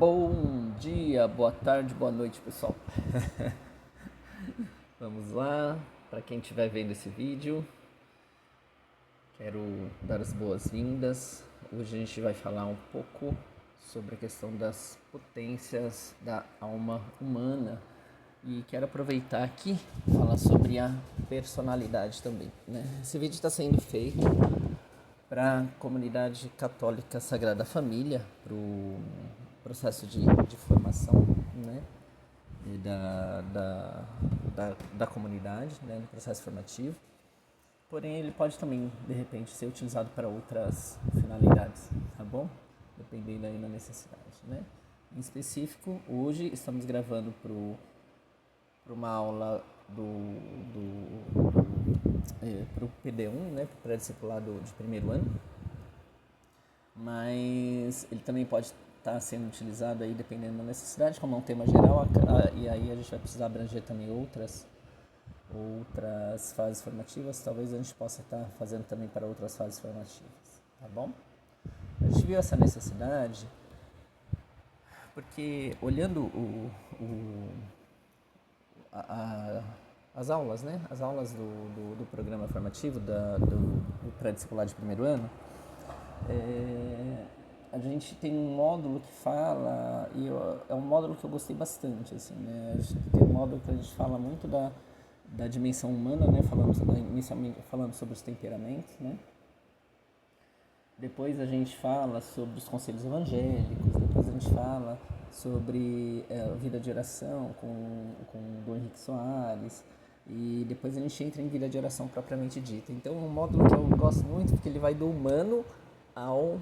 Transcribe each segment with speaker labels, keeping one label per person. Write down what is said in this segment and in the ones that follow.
Speaker 1: Bom dia, boa tarde, boa noite, pessoal. Vamos lá, para quem estiver vendo esse vídeo, quero dar as boas-vindas. Hoje a gente vai falar um pouco sobre a questão das potências da alma humana e quero aproveitar aqui e falar sobre a personalidade também, né? Esse vídeo está sendo feito para a comunidade católica Sagrada Família, para o processo de formação, né, da comunidade, né, no processo formativo. Porém, ele pode também, de repente, ser utilizado para outras finalidades, tá bom? Dependendo aí da necessidade, né? Em específico, hoje estamos gravando para uma aula para o PD1, né, para o pré-discipulado de primeiro ano, mas ele também pode estar sendo utilizado aí dependendo da necessidade, como é um tema geral, e aí a gente vai precisar abranger também outras fases formativas. Talvez a gente possa estar fazendo também para outras fases formativas, tá bom? A gente viu essa necessidade porque olhando as aulas, né? As aulas do programa formativo do pré-discipulado de primeiro ano, a gente tem um módulo que fala, e é um módulo que eu gostei bastante, assim, né? A gente tem um módulo que a gente fala muito da dimensão humana, né? Inicialmente falando sobre os temperamentos, né? Depois a gente fala sobre os conselhos evangélicos, depois a gente fala sobre a vida de oração com o Dom Henrique Soares, e depois a gente entra em vida de oração propriamente dita. Então é um módulo que eu gosto muito porque ele vai do humano ao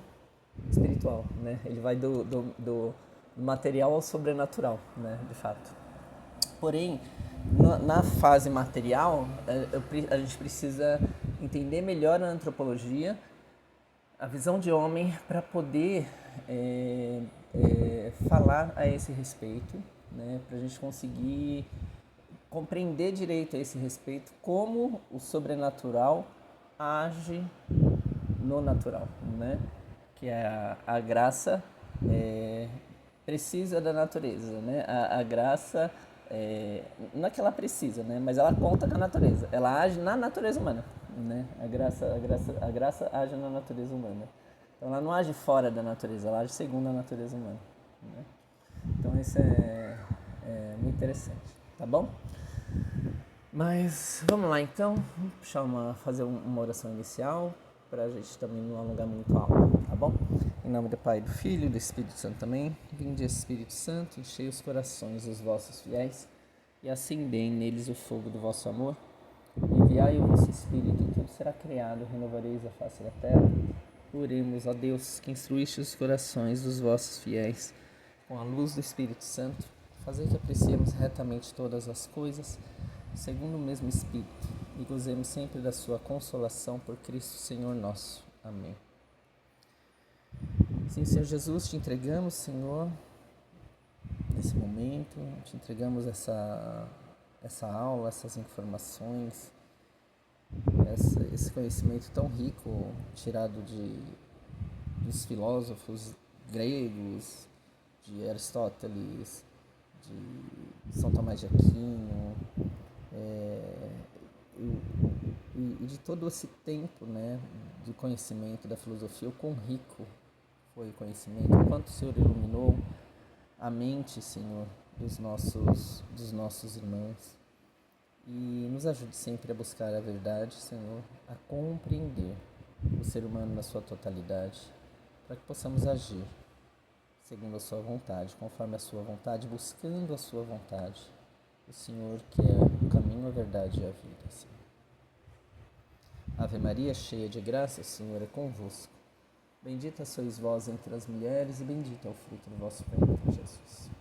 Speaker 1: espiritual, né? Ele vai do material ao sobrenatural, né? De fato. Porém, na fase material, a gente precisa entender melhor a antropologia, a visão de homem, para poder falar a esse respeito, né? Para a gente conseguir compreender direito a esse respeito como o sobrenatural age no natural, né? Que é a graça precisa da natureza, né? A graça não é que ela precisa, né? Mas ela conta com a natureza. Ela age na natureza humana, né? A graça age na natureza humana. Então ela não age fora da natureza, ela age segundo a natureza humana, né? Então isso é muito interessante, tá bom? Mas vamos lá então, fazer uma oração inicial para a gente também não alongar muito a aula, tá bom? Em nome do Pai, do Filho e do Espírito Santo também. Vinde, Espírito Santo, enchei os corações dos vossos fiéis e acendei neles o fogo do vosso amor. Enviai o vosso Espírito e tudo será criado, renovareis a face da terra. Oremos a Deus, que instruíste os corações dos vossos fiéis com a luz do Espírito Santo. Fazei que apreciemos retamente todas as coisas, segundo o mesmo Espírito, e gozemos sempre da sua consolação por Cristo Senhor nosso. Amém. Sim, Senhor Jesus, te entregamos, Senhor, nesse momento, te entregamos essa aula, essas informações, esse conhecimento tão rico tirado dos filósofos gregos, de Aristóteles, de São Tomás de Aquino, e de todo esse tempo, né, de conhecimento da filosofia, o quão rico foi o conhecimento, o quanto o Senhor iluminou a mente, Senhor, dos nossos irmãos, e nos ajude sempre a buscar a verdade, Senhor, a compreender o ser humano na sua totalidade, para que possamos agir segundo a sua vontade, conforme a sua vontade, buscando a sua vontade, o Senhor que é o caminho, a verdade e a vida, Senhor. Ave Maria, cheia de graça, o Senhor é convosco. Bendita sois vós entre as mulheres e bendito é o fruto do vosso ventre, Jesus.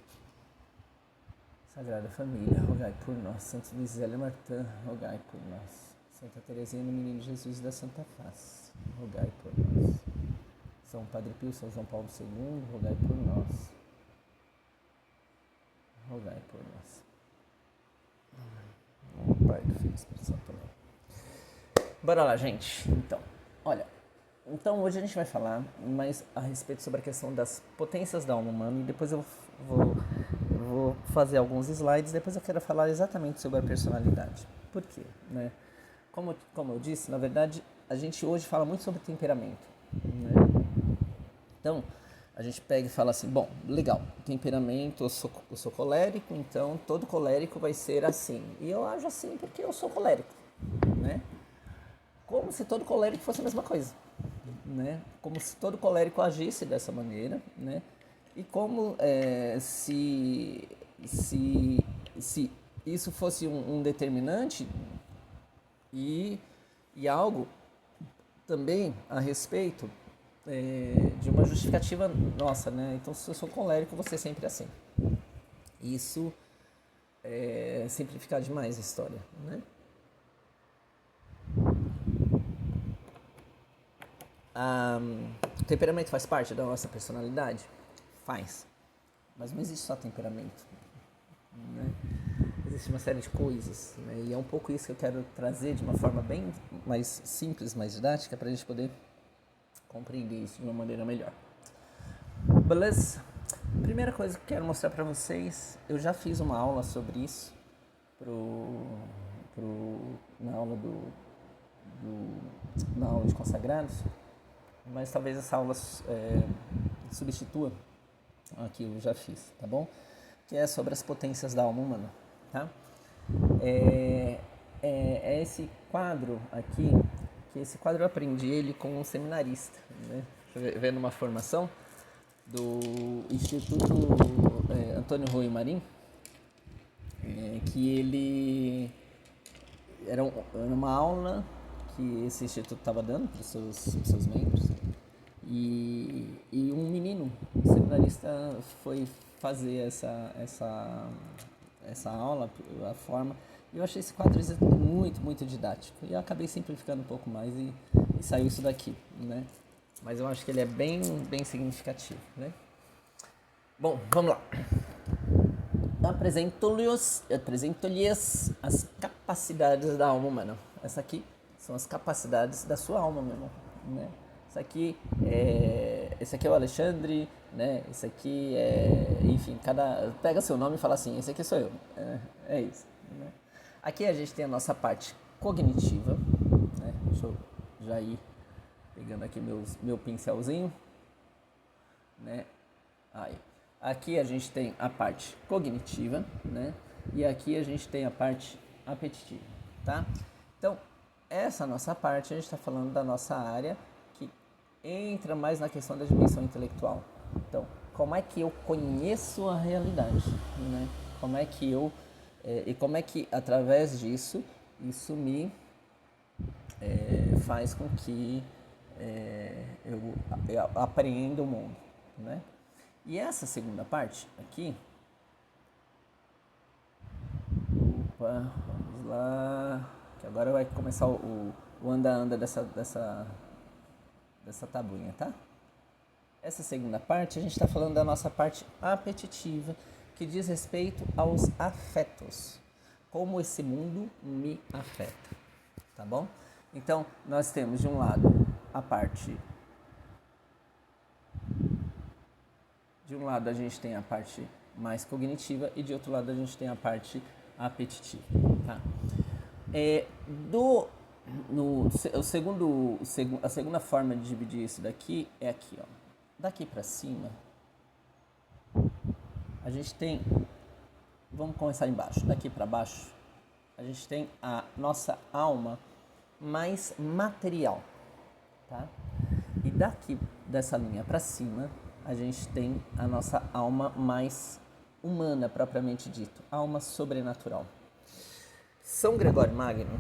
Speaker 1: Sagrada Família, rogai por nós. Santa Luís Zélia Martã, rogai por nós. Santa Teresinha do Menino Jesus da Santa Face, rogai por nós. São Padre Pio, São João Paulo II, rogai por nós. Rogai por nós. Pai do Filho e Espírito Santo. Bora lá, gente. Então, olha, Então hoje a gente vai falar mais a respeito sobre a questão das potências da alma humana e depois vou fazer alguns slides, depois eu quero falar exatamente sobre a personalidade. Por quê? Né? Como eu disse, na verdade, a gente hoje fala muito sobre temperamento. Né? Então, a gente pega e fala assim, bom, legal, temperamento, eu sou colérico, então todo colérico vai ser assim. E eu ajo assim porque eu sou colérico, né? Como se todo colérico fosse a mesma coisa, né? Como se todo colérico agisse dessa maneira, né? E como se isso fosse um determinante e algo também a respeito de uma justificativa nossa, né? Então, se eu sou colérico, você é sempre assim. Isso é simplificar demais a história, né? O temperamento faz parte da nossa personalidade? Faz. Mas não existe só temperamento, né? Existe uma série de coisas, né? E é um pouco isso que eu quero trazer de uma forma bem mais simples, mais didática, para a gente poder compreender isso de uma maneira melhor. Beleza? Primeira coisa que eu quero mostrar para vocês, eu já fiz uma aula sobre isso na aula de consagrados, mas talvez essa aula substitua a que eu já fiz, tá bom? Que é sobre as potências da alma humana, tá? É esse quadro aqui, que esse quadro eu aprendi ele com um seminarista, né? Vendo uma formação do Instituto Antônio Rui Marim, que ele era uma aula que esse instituto estava dando para os seus membros, e um menino, um seminarista, foi fazer essa aula, a forma, e eu achei esse quadro muito, muito didático, e eu acabei simplificando um pouco mais e saiu isso daqui, né? Mas eu acho que ele é bem, bem significativo, né? Bom, vamos lá. Apresento-lhes as capacidades da alma humana. Essa aqui são as capacidades da sua alma, meu irmão, né? Esse aqui é o Alexandre, né? Esse aqui enfim, pega seu nome e fala assim, esse aqui sou eu. É isso, né? Aqui a gente tem a nossa parte cognitiva, né? Deixa eu já ir pegando aqui meu pincelzinho, né? Aí. Aqui a gente tem a parte cognitiva, né? E aqui a gente tem a parte apetitiva, tá? Então, essa nossa parte, a gente está falando da nossa área que entra mais na questão da dimensão intelectual. Então, como é que eu conheço a realidade, né? Como é que e como é que, através disso, isso me faz com que eu apreenda o mundo, né? E essa segunda parte aqui, vamos lá, que agora vai começar o anda-anda dessa tabuinha, tá? Essa segunda parte, a gente está falando da nossa parte apetitiva, que diz respeito aos afetos, como esse mundo me afeta, tá bom? Então, nós temos de um lado a parte... De um lado a gente tem a parte mais cognitiva e de outro lado a gente tem a parte apetitiva, tá? A segunda forma de dividir isso daqui é aqui, ó. Daqui para cima, a gente tem... Vamos começar embaixo. Daqui para baixo, a gente tem a nossa alma mais material, tá? E daqui, dessa linha para cima, a gente tem a nossa alma mais humana, propriamente dito, alma sobrenatural. São Gregório Magno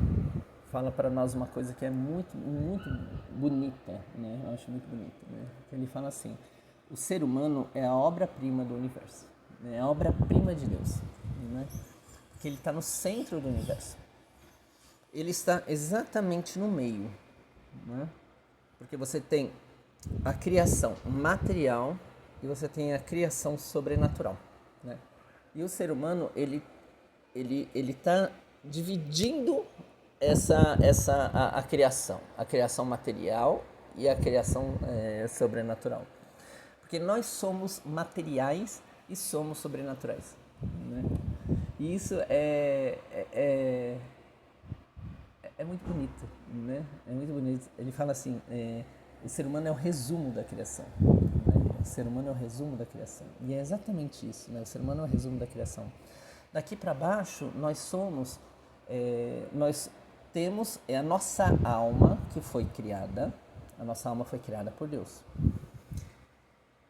Speaker 1: fala para nós uma coisa que é muito, muito bonita, né? Eu acho muito bonita, né? Ele fala assim: o ser humano é a obra-prima do universo, né? É a obra-prima de Deus, né? Porque ele está no centro do universo. Ele está exatamente no meio, né? Porque você tem a criação material e você tem a criação sobrenatural, né? E o ser humano, ele está dividindo a criação material e a criação sobrenatural. Porque nós somos materiais e somos sobrenaturais, né? E isso é muito bonito, né? É muito bonito. Ele fala assim, o ser humano é o resumo da criação, né? O ser humano é o resumo da criação. E é exatamente isso, né? O ser humano é o resumo da criação. Daqui para baixo, nós temos a nossa alma que foi criada, a nossa alma foi criada por Deus.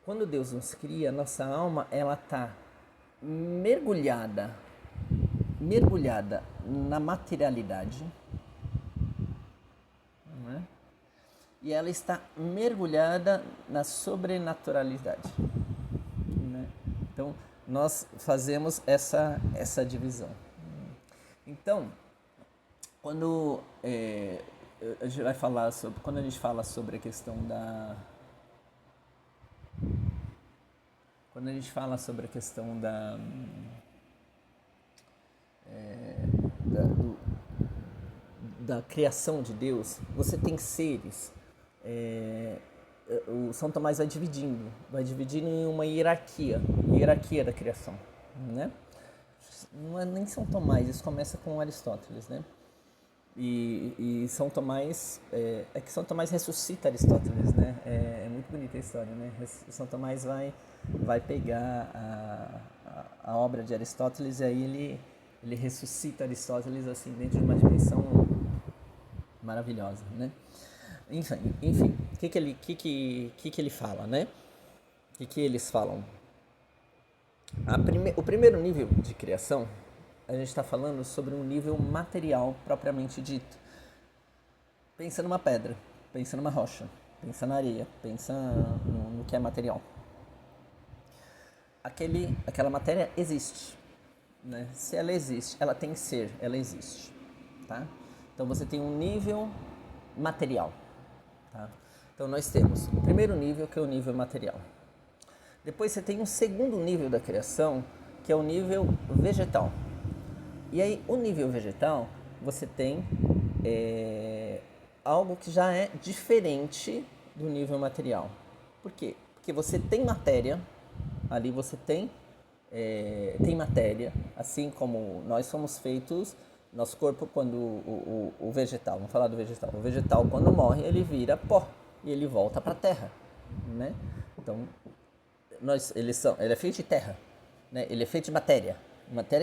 Speaker 1: Quando Deus nos cria, a nossa alma, ela está mergulhada na materialidade, né? E ela está mergulhada na sobrenaturalidade, né? Então, nós fazemos essa divisão. Então, quando a gente vai falar sobre, quando a gente fala sobre a questão da criação de Deus, você tem seres, o São Tomás vai dividindo em uma hierarquia da criação, né? Não é nem São Tomás, isso começa com Aristóteles, né? E São Tomás, que São Tomás ressuscita Aristóteles, né? É muito bonita a história, né? São Tomás vai pegar a obra de Aristóteles e aí ele ressuscita Aristóteles assim dentro de uma dimensão maravilhosa, né? Enfim, o que ele fala, né? O que eles falam? O primeiro nível de criação, a gente está falando sobre um nível material propriamente dito. Pensa numa pedra, pensa numa rocha, pensa na areia, pensa no que é material. Aquela matéria existe, né? Se ela existe, ela tem ser, ela existe, tá? Então você tem um nível material, tá? Então nós temos o primeiro nível, que é o nível material. Depois você tem um segundo nível da criação, que é o nível vegetal. E aí, o nível vegetal, você tem algo que já é diferente do nível material. Por quê? Porque você tem matéria, ali você tem matéria, assim como nós somos feitos, nosso corpo, quando o vegetal, vamos falar do vegetal, o vegetal quando morre, ele vira pó e ele volta para a terra, né? Então, ele é feito de terra, né? Ele é feito de matéria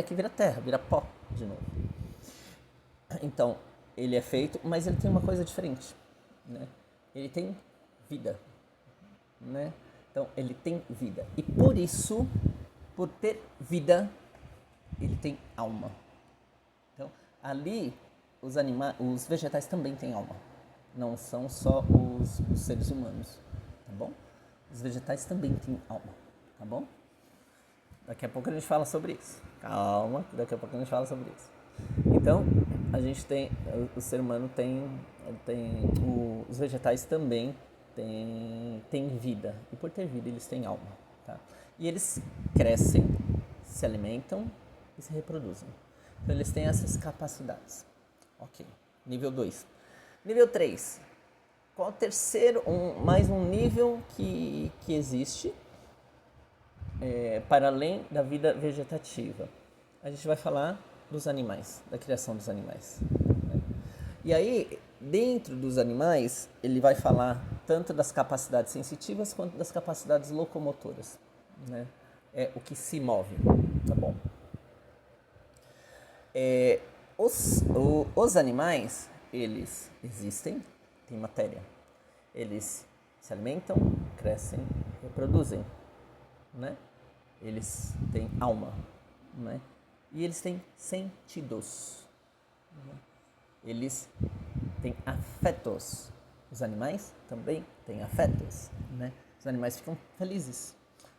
Speaker 1: que vira terra, vira pó de novo. Então, ele é feito, mas ele tem uma coisa diferente, né? Ele tem vida, né? Então, ele tem vida. E por isso, por ter vida, ele tem alma. Então, ali, os vegetais também têm alma. Não são só os seres humanos, tá bom? Os vegetais também têm alma, tá bom? Daqui a pouco a gente fala sobre isso. Calma, daqui a pouco a gente fala sobre isso. Então, a gente tem, o ser humano os vegetais também têm vida. E por ter vida, eles têm alma, tá? E eles crescem, se alimentam e se reproduzem. Então, eles têm essas capacidades. Ok. Nível 2. Nível 3. Qual o terceiro, mais um nível que existe para além da vida vegetativa? A gente vai falar dos animais, da criação dos animais, né? E aí, dentro dos animais, ele vai falar tanto das capacidades sensitivas quanto das capacidades locomotoras, né? É o que se move, tá bom? Os animais, eles existem, têm matéria. Eles se alimentam, crescem, reproduzem, né? Eles têm alma, né? E eles têm sentidos, né? Eles têm afetos. Os animais também têm afetos, né? Os animais ficam felizes,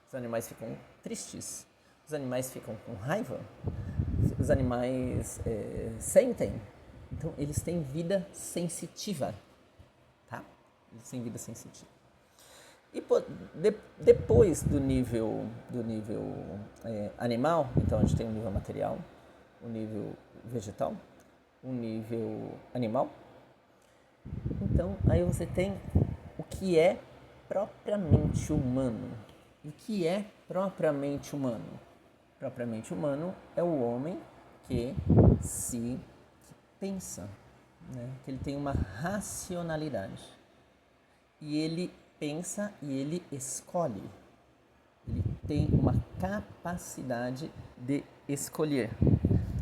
Speaker 1: os animais ficam tristes, os animais ficam com raiva, os animais sentem. Então, eles têm vida sensitiva, tá? Eles têm vida sensitiva. E depois do nível animal, então a gente tem o nível material, o nível vegetal, o nível animal. Então, aí você tem que é propriamente humano. E o que é propriamente humano? Propriamente humano é o homem que pensa, né? Que ele tem uma racionalidade. E ele pensa e ele escolhe. Ele tem uma capacidade de escolher.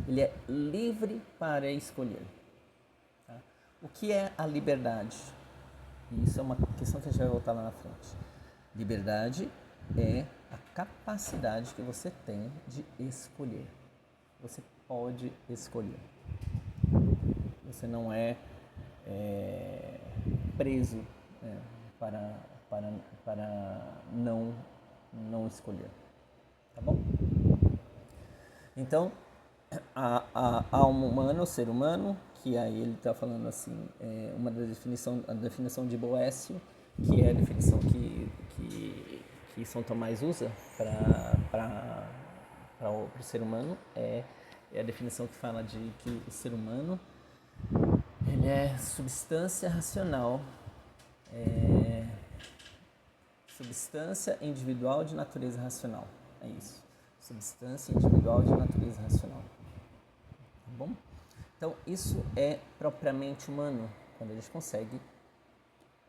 Speaker 1: Ele é livre para escolher. Tá? O que é a liberdade? Isso é uma questão que a gente vai voltar lá na frente. Liberdade é a capacidade que você tem de escolher. Você pode escolher. Você não é preso para não escolher. Tá bom? Então, a alma humana, o ser humano, que aí ele está falando assim, a definição de Boécio, que é a definição que São Tomás usa para o ser humano, é a definição que fala de que o ser humano ele é substância racional, substância individual de natureza racional. É isso. Substância individual de natureza racional. Tá bom? Então, isso é propriamente humano, quando a gente consegue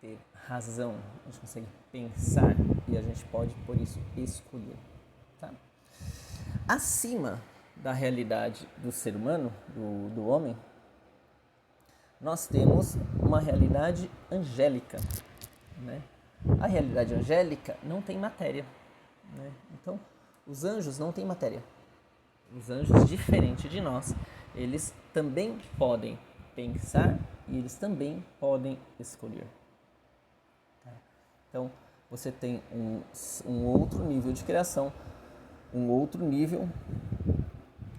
Speaker 1: ter razão, a gente consegue pensar e a gente pode, por isso, escolher. Tá? Acima da realidade do ser humano, do homem, nós temos uma realidade angélica, né? A realidade angélica não tem matéria, né? Então, os anjos não têm matéria. Os anjos, diferente de nós, eles também podem pensar e eles também podem escolher. Tá? Então, você tem um outro nível de criação, um outro nível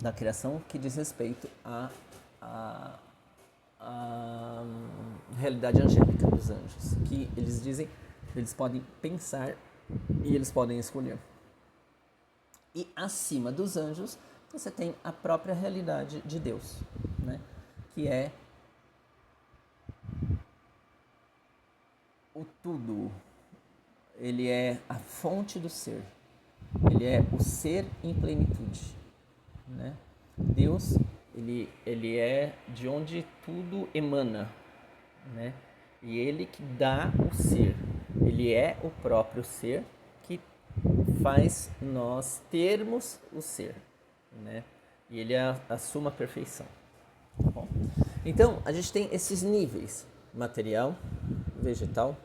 Speaker 1: da criação que diz respeito à realidade angélica dos anjos, que eles dizem, eles podem pensar e eles podem escolher. E acima dos anjos, você tem a própria realidade de Deus, né? Que é o tudo. Ele é a fonte do ser. Ele é o ser em plenitude, né? Deus, ele é de onde tudo emana, né? E ele que dá o ser. Ele é o próprio ser que faz nós termos o ser, né? E ele é a suma perfeição. Tá bom? Então, a gente tem esses níveis: material, vegetal,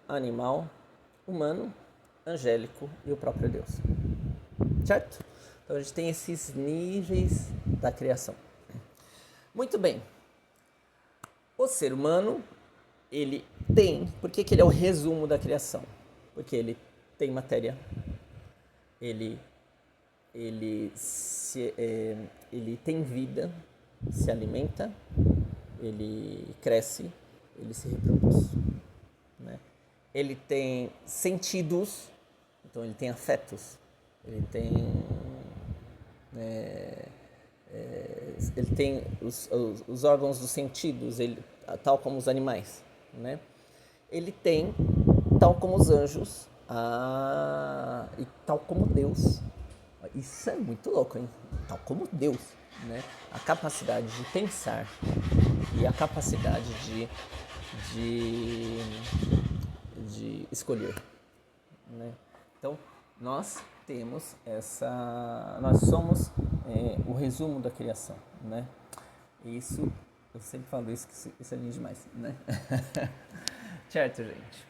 Speaker 1: animal, humano, angélico e o próprio Deus. Certo? Então, a gente tem esses níveis da criação. Muito bem. O ser humano, ele tem... Por que ele é o resumo da criação? Porque ele tem matéria, ele tem vida, se alimenta, ele cresce, ele se reproduz, né? Ele tem sentidos, então ele tem afetos, ele tem os órgãos dos sentidos, tal como os animais, né? Ele tem, tal como os anjos, e tal como Deus. Isso é muito louco, hein? Tal como Deus, né? A capacidade de pensar e a capacidade de escolher, né? Então, nós somos o resumo da criação, né? Isso, eu sempre falo isso, que isso é lindo demais, né? Certo, gente?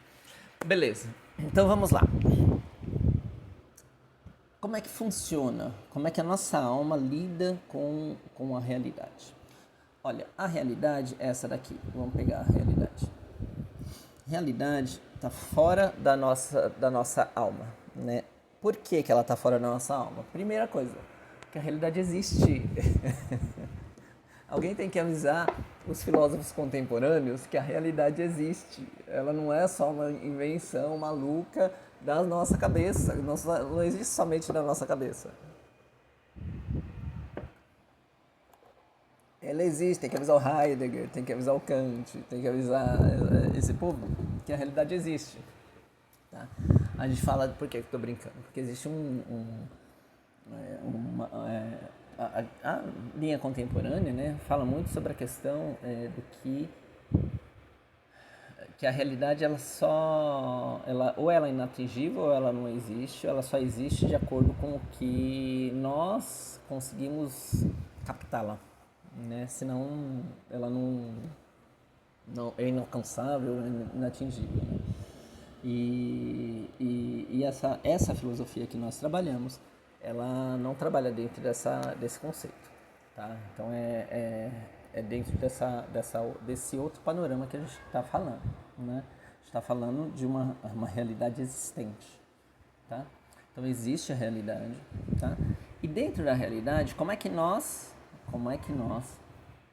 Speaker 1: Beleza, então vamos lá. Como é que funciona? Como é que a nossa alma lida com a realidade? Olha, a realidade é essa daqui. Vamos pegar a realidade. A realidade está fora da nossa alma, né? Por que ela está fora da nossa alma? Primeira coisa, que a realidade existe. Alguém tem que avisar os filósofos contemporâneos que a realidade existe. Ela não é só uma invenção maluca da nossa cabeça. Não existe somente na nossa cabeça. ela existe, tem que avisar o Heidegger, tem que avisar o Kant, tem que avisar esse povo que a realidade existe. Tá? A gente fala, por que eu estou brincando? Porque existe a linha contemporânea, né, fala muito sobre a questão do que a realidade ou ela é inatingível ou ela não existe, ou ela só existe de acordo com o que nós conseguimos captá-la, né? Senão ela não é inalcançável, é inatingível, né? E essa filosofia que nós trabalhamos, ela não trabalha dentro desse conceito, tá? Então é dentro desse outro panorama que a gente está falando, né? A gente está falando de uma realidade existente, tá? Então existe a realidade, tá? E dentro da realidade, como é que nós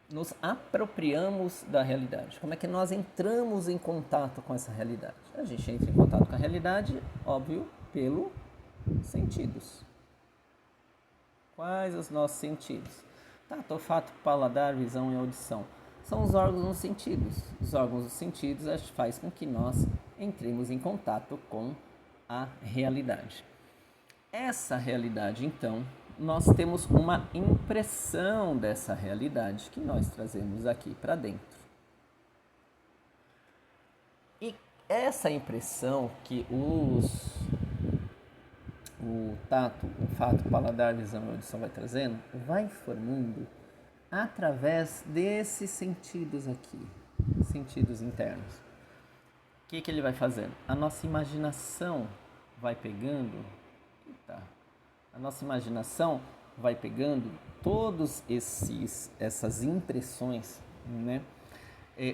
Speaker 1: nos apropriamos da realidade? Como é que nós entramos em contato com essa realidade? A gente entra em contato com a realidade, óbvio, pelos sentidos. Quais os nossos sentidos? Tato, olfato, paladar, visão e audição. São os órgãos dos sentidos. Os órgãos dos sentidos faz com que nós entremos em contato com a realidade. Essa realidade, então, nós temos uma impressão dessa realidade que nós trazemos aqui para dentro. E essa impressão que o tato, o olfato, o paladar, a visão e a audição vai trazendo, vai formando através desses sentidos aqui, sentidos internos. O que ele vai fazendo? A nossa imaginação vai pegando... A nossa imaginação vai pegando todas essas impressões, né?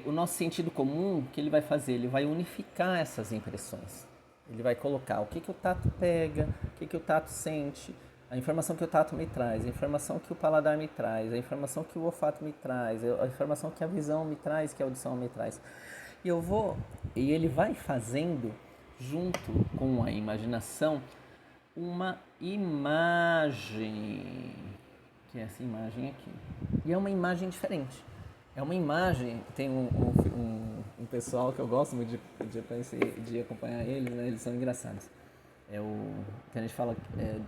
Speaker 1: O nosso sentido comum, o que ele vai fazer? Ele vai unificar essas impressões. Ele vai colocar o que o tato pega, o que o tato sente, a informação que o tato me traz, a informação que o paladar me traz, a informação que o olfato me traz, a informação que a visão me traz, que a audição me traz. E ele vai fazendo, junto com a imaginação, uma imagem, que é essa imagem aqui. E é uma imagem diferente. É uma imagem, tem um pessoal que eu gosto muito de acompanhar eles, né? Eles são engraçados. Que a gente fala,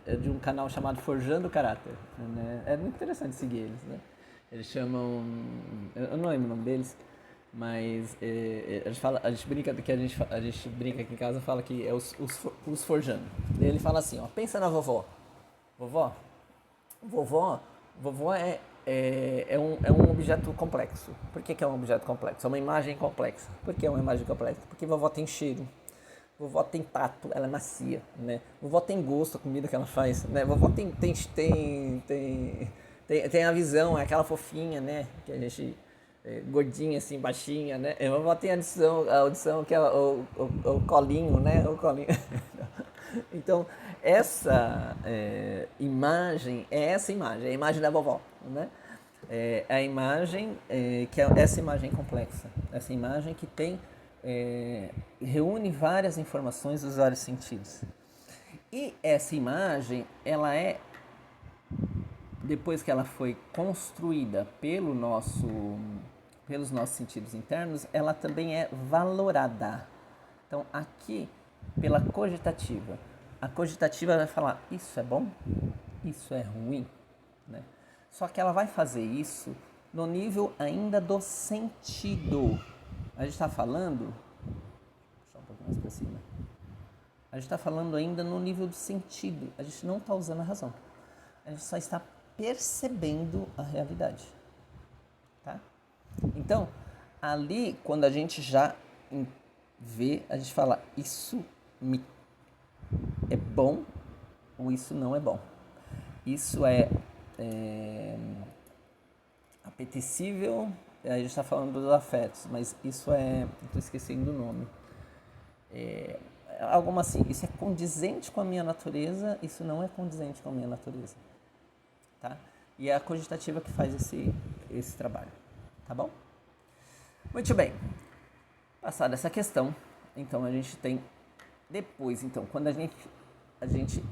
Speaker 1: é de um canal chamado Forjando Caráter, né? É muito interessante seguir eles, né? Eles chamam, eu não lembro o nome deles, mas a gente brinca aqui em casa, fala que é os forjando. Ele fala assim, ó, pensa na vovó. Vovó é um objeto complexo. Por que é um objeto complexo? É uma imagem complexa. Por que é uma imagem complexa? Porque vovó tem cheiro. Vovó tem tato, ela é macia, né? Vovó tem gosto, a comida que ela faz, né? Vovó tem a visão, é aquela fofinha, né? Que a gente... gordinha assim, baixinha, né? A vovó tem a audição que é o colinho, né? O colinho. Então, essa imagem é essa imagem, é a imagem da vovó, né? É a imagem que é essa imagem complexa, essa imagem que tem reúne várias informações dos vários sentidos. E essa imagem, ela depois que ela foi construída pelos nossos sentidos internos, ela também é valorada. Então, aqui, pela cogitativa. A cogitativa vai falar, isso é bom? Isso é ruim? Né? Só que ela vai fazer isso no nível ainda do sentido. A gente está falando... Deixa eu um pouquinho mais para cima. A gente está falando ainda no nível do sentido. A gente não está usando a razão. A gente só está percebendo a realidade. Tá? Então, ali, quando a gente já vê, a gente fala, isso é bom ou isso não é bom. Isso é apetecível, a gente está falando dos afetos, mas isso estou esquecendo o nome. Algo assim, isso é condizente com a minha natureza, isso não é condizente com a minha natureza. Tá? E é a cogitativa que faz esse trabalho. Tá bom? Muito bem. Passada essa questão, então a gente tem depois, então, quando a gente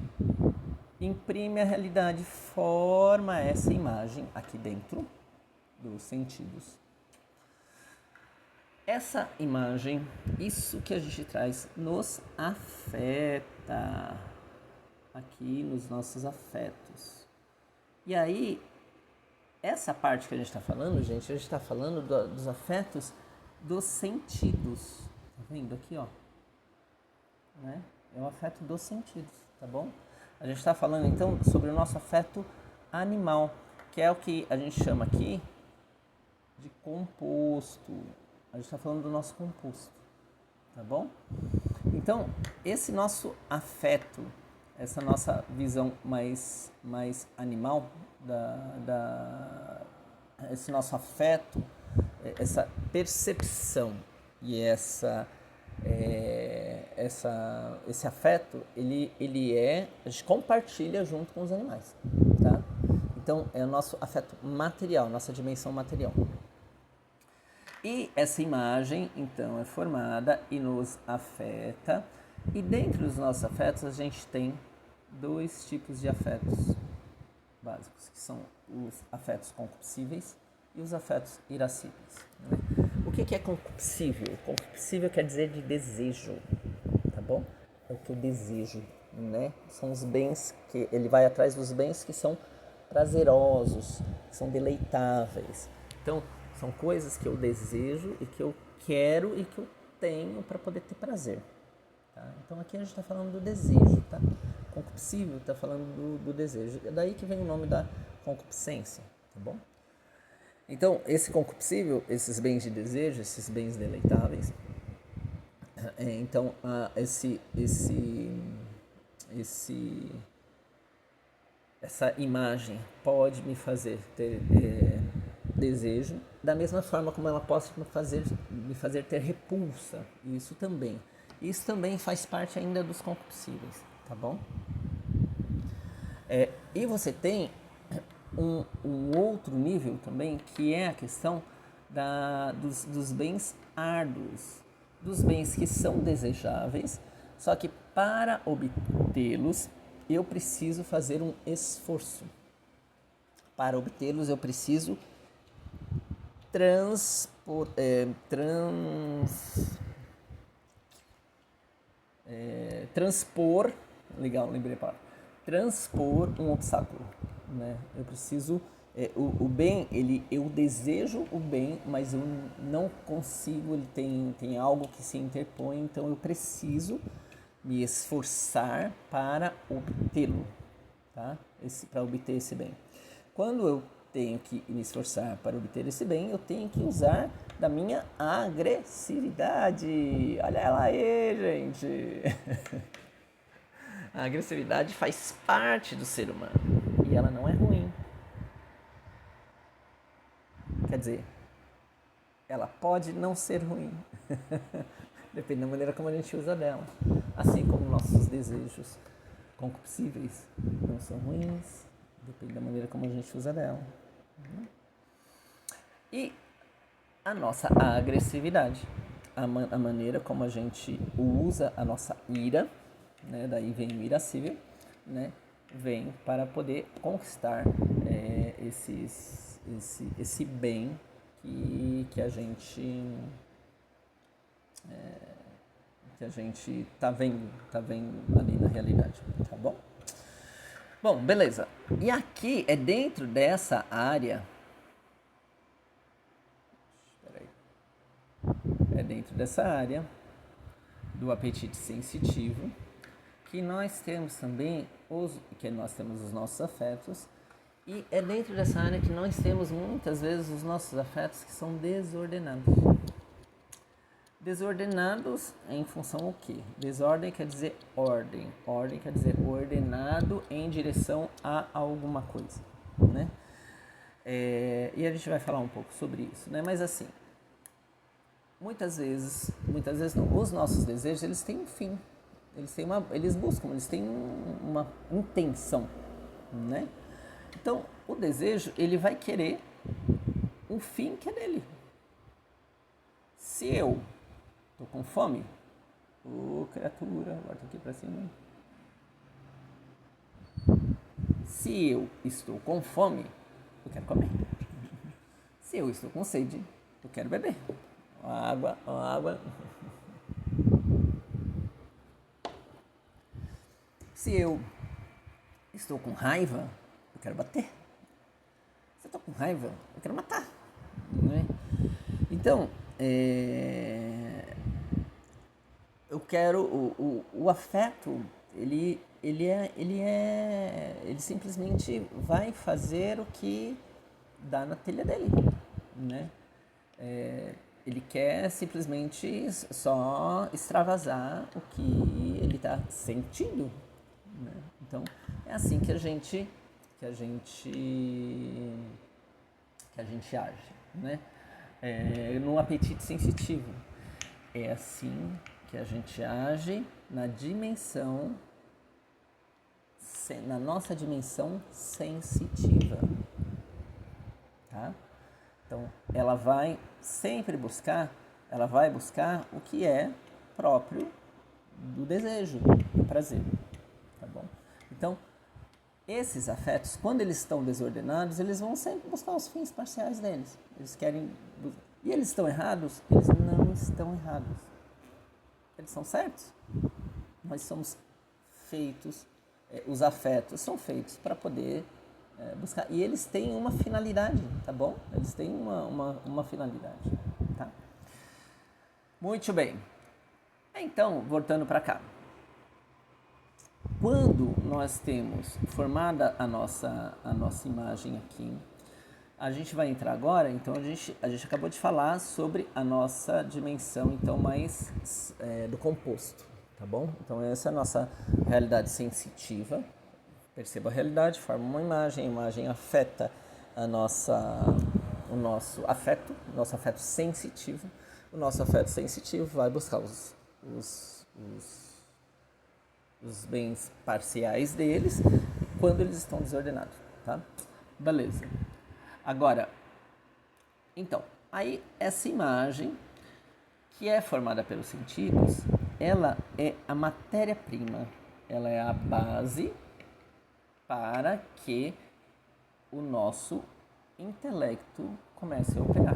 Speaker 1: imprime a realidade, forma essa imagem aqui dentro, dos sentidos. Essa imagem, isso que a gente traz, nos afeta aqui nos nossos afetos. E aí, essa parte que a gente está falando, gente, a gente está falando dos afetos dos sentidos. Tá vendo aqui, ó? Né? É o afeto dos sentidos, tá bom? A gente está falando então sobre o nosso afeto animal, que é o que a gente chama aqui de composto. A gente está falando do nosso composto, tá bom? Então, esse nosso afeto, essa nossa visão mais animal, esse nosso afeto, essa percepção e esse afeto, a gente compartilha junto com os animais, tá? Então, é o nosso afeto material, nossa dimensão material. E essa imagem, então, é formada e nos afeta. E dentro dos nossos afetos, a gente tem 2 tipos de afetos básicos, que são os afetos concupiscíveis e os afetos irascíveis. Né? O que é concupiscível? Concupiscível quer dizer de desejo, tá bom? É o que eu desejo, né? São os bens que ele vai atrás dos bens que são prazerosos, que são deleitáveis. Então, são coisas que eu desejo e que eu quero e que eu tenho para poder ter prazer. Tá? Então aqui a gente está falando do desejo, tá? Concupiscível está falando do desejo. É daí que vem o nome da concupiscência, tá bom? Então, esse concupiscível, esses bens de desejo, esses bens deleitáveis, então essa imagem pode me fazer ter desejo, da mesma forma como ela pode me fazer ter repulsa. Isso também faz parte ainda dos concupiscíveis, tá bom? E você tem um outro nível também, que é a questão dos bens árduos, dos bens que são desejáveis, só que para obtê-los eu preciso fazer um esforço. Para obtê-los eu preciso transpor, legal, lembrei a palavra, transpor um obstáculo, né? Eu preciso, o bem, eu desejo o bem, mas eu não consigo, ele tem algo que se interpõe, então eu preciso me esforçar para obtê-lo, tá? Para obter esse bem. Quando eu tenho que me esforçar para obter esse bem, eu tenho que usar da minha agressividade. Olha ela aí, gente. A agressividade faz parte do ser humano e ela não é ruim. Quer dizer, ela pode não ser ruim. Depende da maneira como a gente usa dela. Assim como nossos desejos concupiscíveis não são ruins, depende da maneira como a gente usa dela. E a nossa agressividade, a maneira como a gente usa a nossa ira, né? Daí vem o irascível, né? Vem para poder conquistar esse bem que a gente tá vendo ali na realidade, tá bom? Bom, beleza. E aqui é dentro dessa área, do apetite sensitivo que nós temos também os nossos afetos, e é dentro dessa área que nós temos muitas vezes os nossos afetos que são desordenados. Desordenados em função ao quê? Desordem quer dizer ordem. Ordem quer dizer ordenado em direção a alguma coisa, né? E a gente vai falar um pouco sobre isso, né? Mas assim, muitas vezes não, os nossos desejos, eles têm um fim. Eles têm uma intenção, né? Então, o desejo, ele vai querer um fim que é dele. Se eu tô com fome, criatura, volta aqui pra cima. Se eu estou com fome, eu quero comer. Se Se eu estou com sede, eu quero beber. Água, água. Se eu estou com raiva, eu quero bater. Se eu estou com raiva, eu quero matar. Né? Então, eu quero o afeto, ele simplesmente vai fazer o que dá na telha dele, né? Ele quer simplesmente só extravasar o que ele está sentindo, né? Então é assim que a gente age, né? No apetite sensitivo é assim que a gente age na nossa dimensão sensitiva, tá? Então, ela vai buscar o que é próprio do desejo, do prazer, tá bom? Então, esses afetos, quando eles estão desordenados, eles vão sempre buscar os fins parciais deles. Eles querem... E eles estão errados? Eles não estão errados. Eles são certos. Nós somos feitos, os afetos são feitos para poder buscar. E eles têm uma finalidade, tá bom? Eles têm uma finalidade, tá? Muito bem. Então, voltando para cá. Quando nós temos formada a nossa imagem aqui, a gente vai entrar agora, então a gente acabou de falar sobre a nossa dimensão, então mais do composto, tá bom? Então essa é a nossa realidade sensitiva. Perceba a realidade, forma uma imagem, a imagem afeta o nosso afeto sensitivo. O nosso afeto sensitivo vai buscar os bens parciais deles quando eles estão desordenados, tá? Beleza. Agora, então, aí essa imagem que é formada pelos sentidos, ela é a matéria-prima, ela é a base para que o nosso intelecto comece a operar.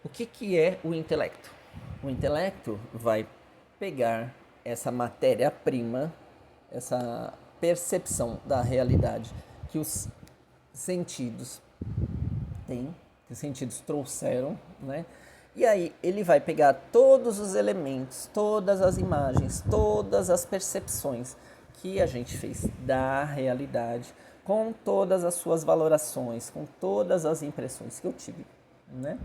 Speaker 1: O que é o intelecto? O intelecto vai pegar essa matéria-prima, essa percepção da realidade que os sentidos têm, que os sentidos trouxeram, né? E aí ele vai pegar todos os elementos, todas as imagens, todas as percepções que a gente fez da realidade, com todas as suas valorações, com todas as impressões que eu tive, né?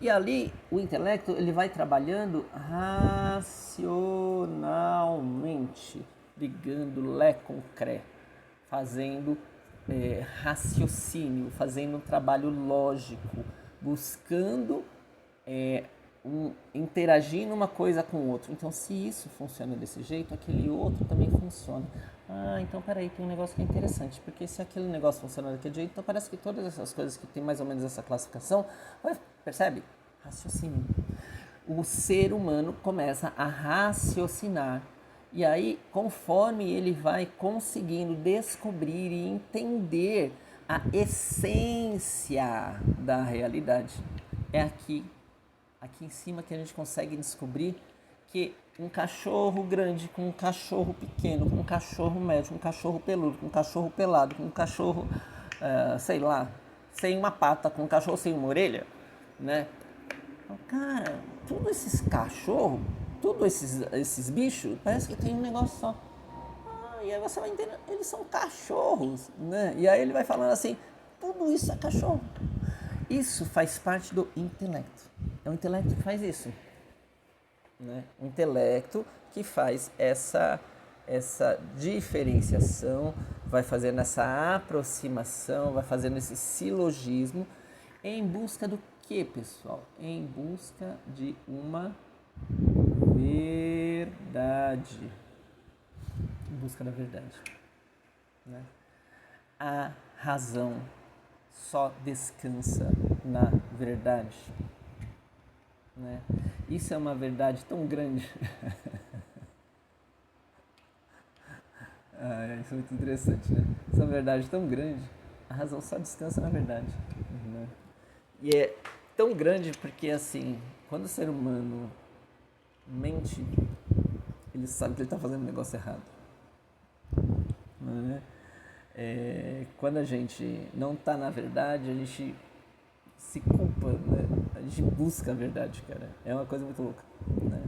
Speaker 1: E ali o intelecto ele vai trabalhando racionalmente, ligando lé com cré, fazendo raciocínio, fazendo um trabalho lógico, buscando interagir numa coisa com o outro. Então, se isso funciona desse jeito, aquele outro também funciona. Então peraí, tem um negócio que é interessante, porque se aquele negócio funciona daquele jeito, então parece que todas essas coisas que tem mais ou menos essa classificação, percebe? Raciocínio. O ser humano começa a raciocinar. E aí, conforme ele vai conseguindo descobrir e entender a essência da realidade, é aqui em cima que a gente consegue descobrir que um cachorro grande com um cachorro pequeno, com um cachorro médio, com um cachorro peludo, com um cachorro pelado, com um cachorro, sei lá, sem uma pata, com um cachorro sem uma orelha, né? Cara, todos esses cachorros, todos esses bichos, parece que tem um negócio só. E aí você vai entender, eles são cachorros, né? E aí ele vai falando assim, tudo isso é cachorro. Isso faz parte do intelecto. É o intelecto que faz isso, né? O intelecto que faz essa diferenciação, vai fazendo essa aproximação, vai fazendo esse silogismo em busca do que, pessoal? Em busca de uma verdade. Em busca da verdade, né? A razão só descansa na verdade, né? Isso é uma verdade tão grande. Isso é muito interessante, né? Isso é uma verdade tão grande. A razão só descansa na verdade, né? E é tão grande porque, assim, quando o ser humano mente, ele sabe que ele está fazendo um negócio errado. Né? Quando a gente não está na verdade, a gente se culpa, né? A gente busca a verdade, cara. É uma coisa muito louca, né?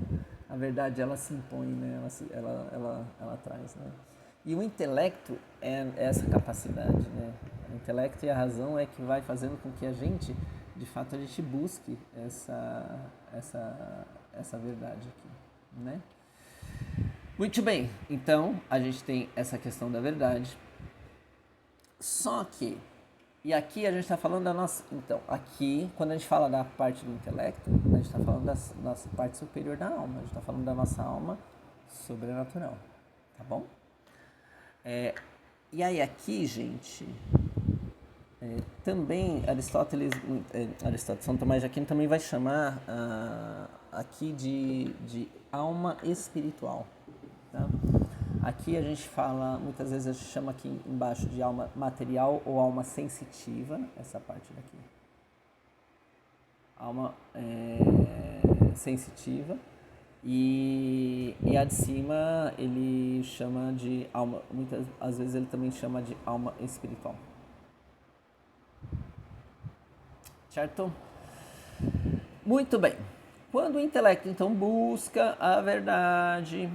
Speaker 1: A verdade, ela se impõe, né? Ela traz, né? E o intelecto é essa capacidade, né? O intelecto e a razão é que vai fazendo com que a gente, de fato, a gente busque essa verdade aqui, né? Muito bem, então a gente tem essa questão da verdade. Só que, e aqui a gente está falando da nossa. Então, aqui, quando a gente fala da parte do intelecto, a gente está falando da nossa parte superior da alma, a gente está falando da nossa alma sobrenatural, tá bom? E aí, aqui, gente, também Aristóteles, São Tomás de Aquino também vai chamar aqui de alma espiritual, tá? Aqui a gente fala, muitas vezes a gente chama aqui embaixo de alma material ou alma sensitiva, essa parte daqui. Alma sensitiva. E a de cima ele chama de alma, muitas às vezes ele também chama de alma espiritual. Certo? Muito bem. Quando o intelecto então busca a verdade,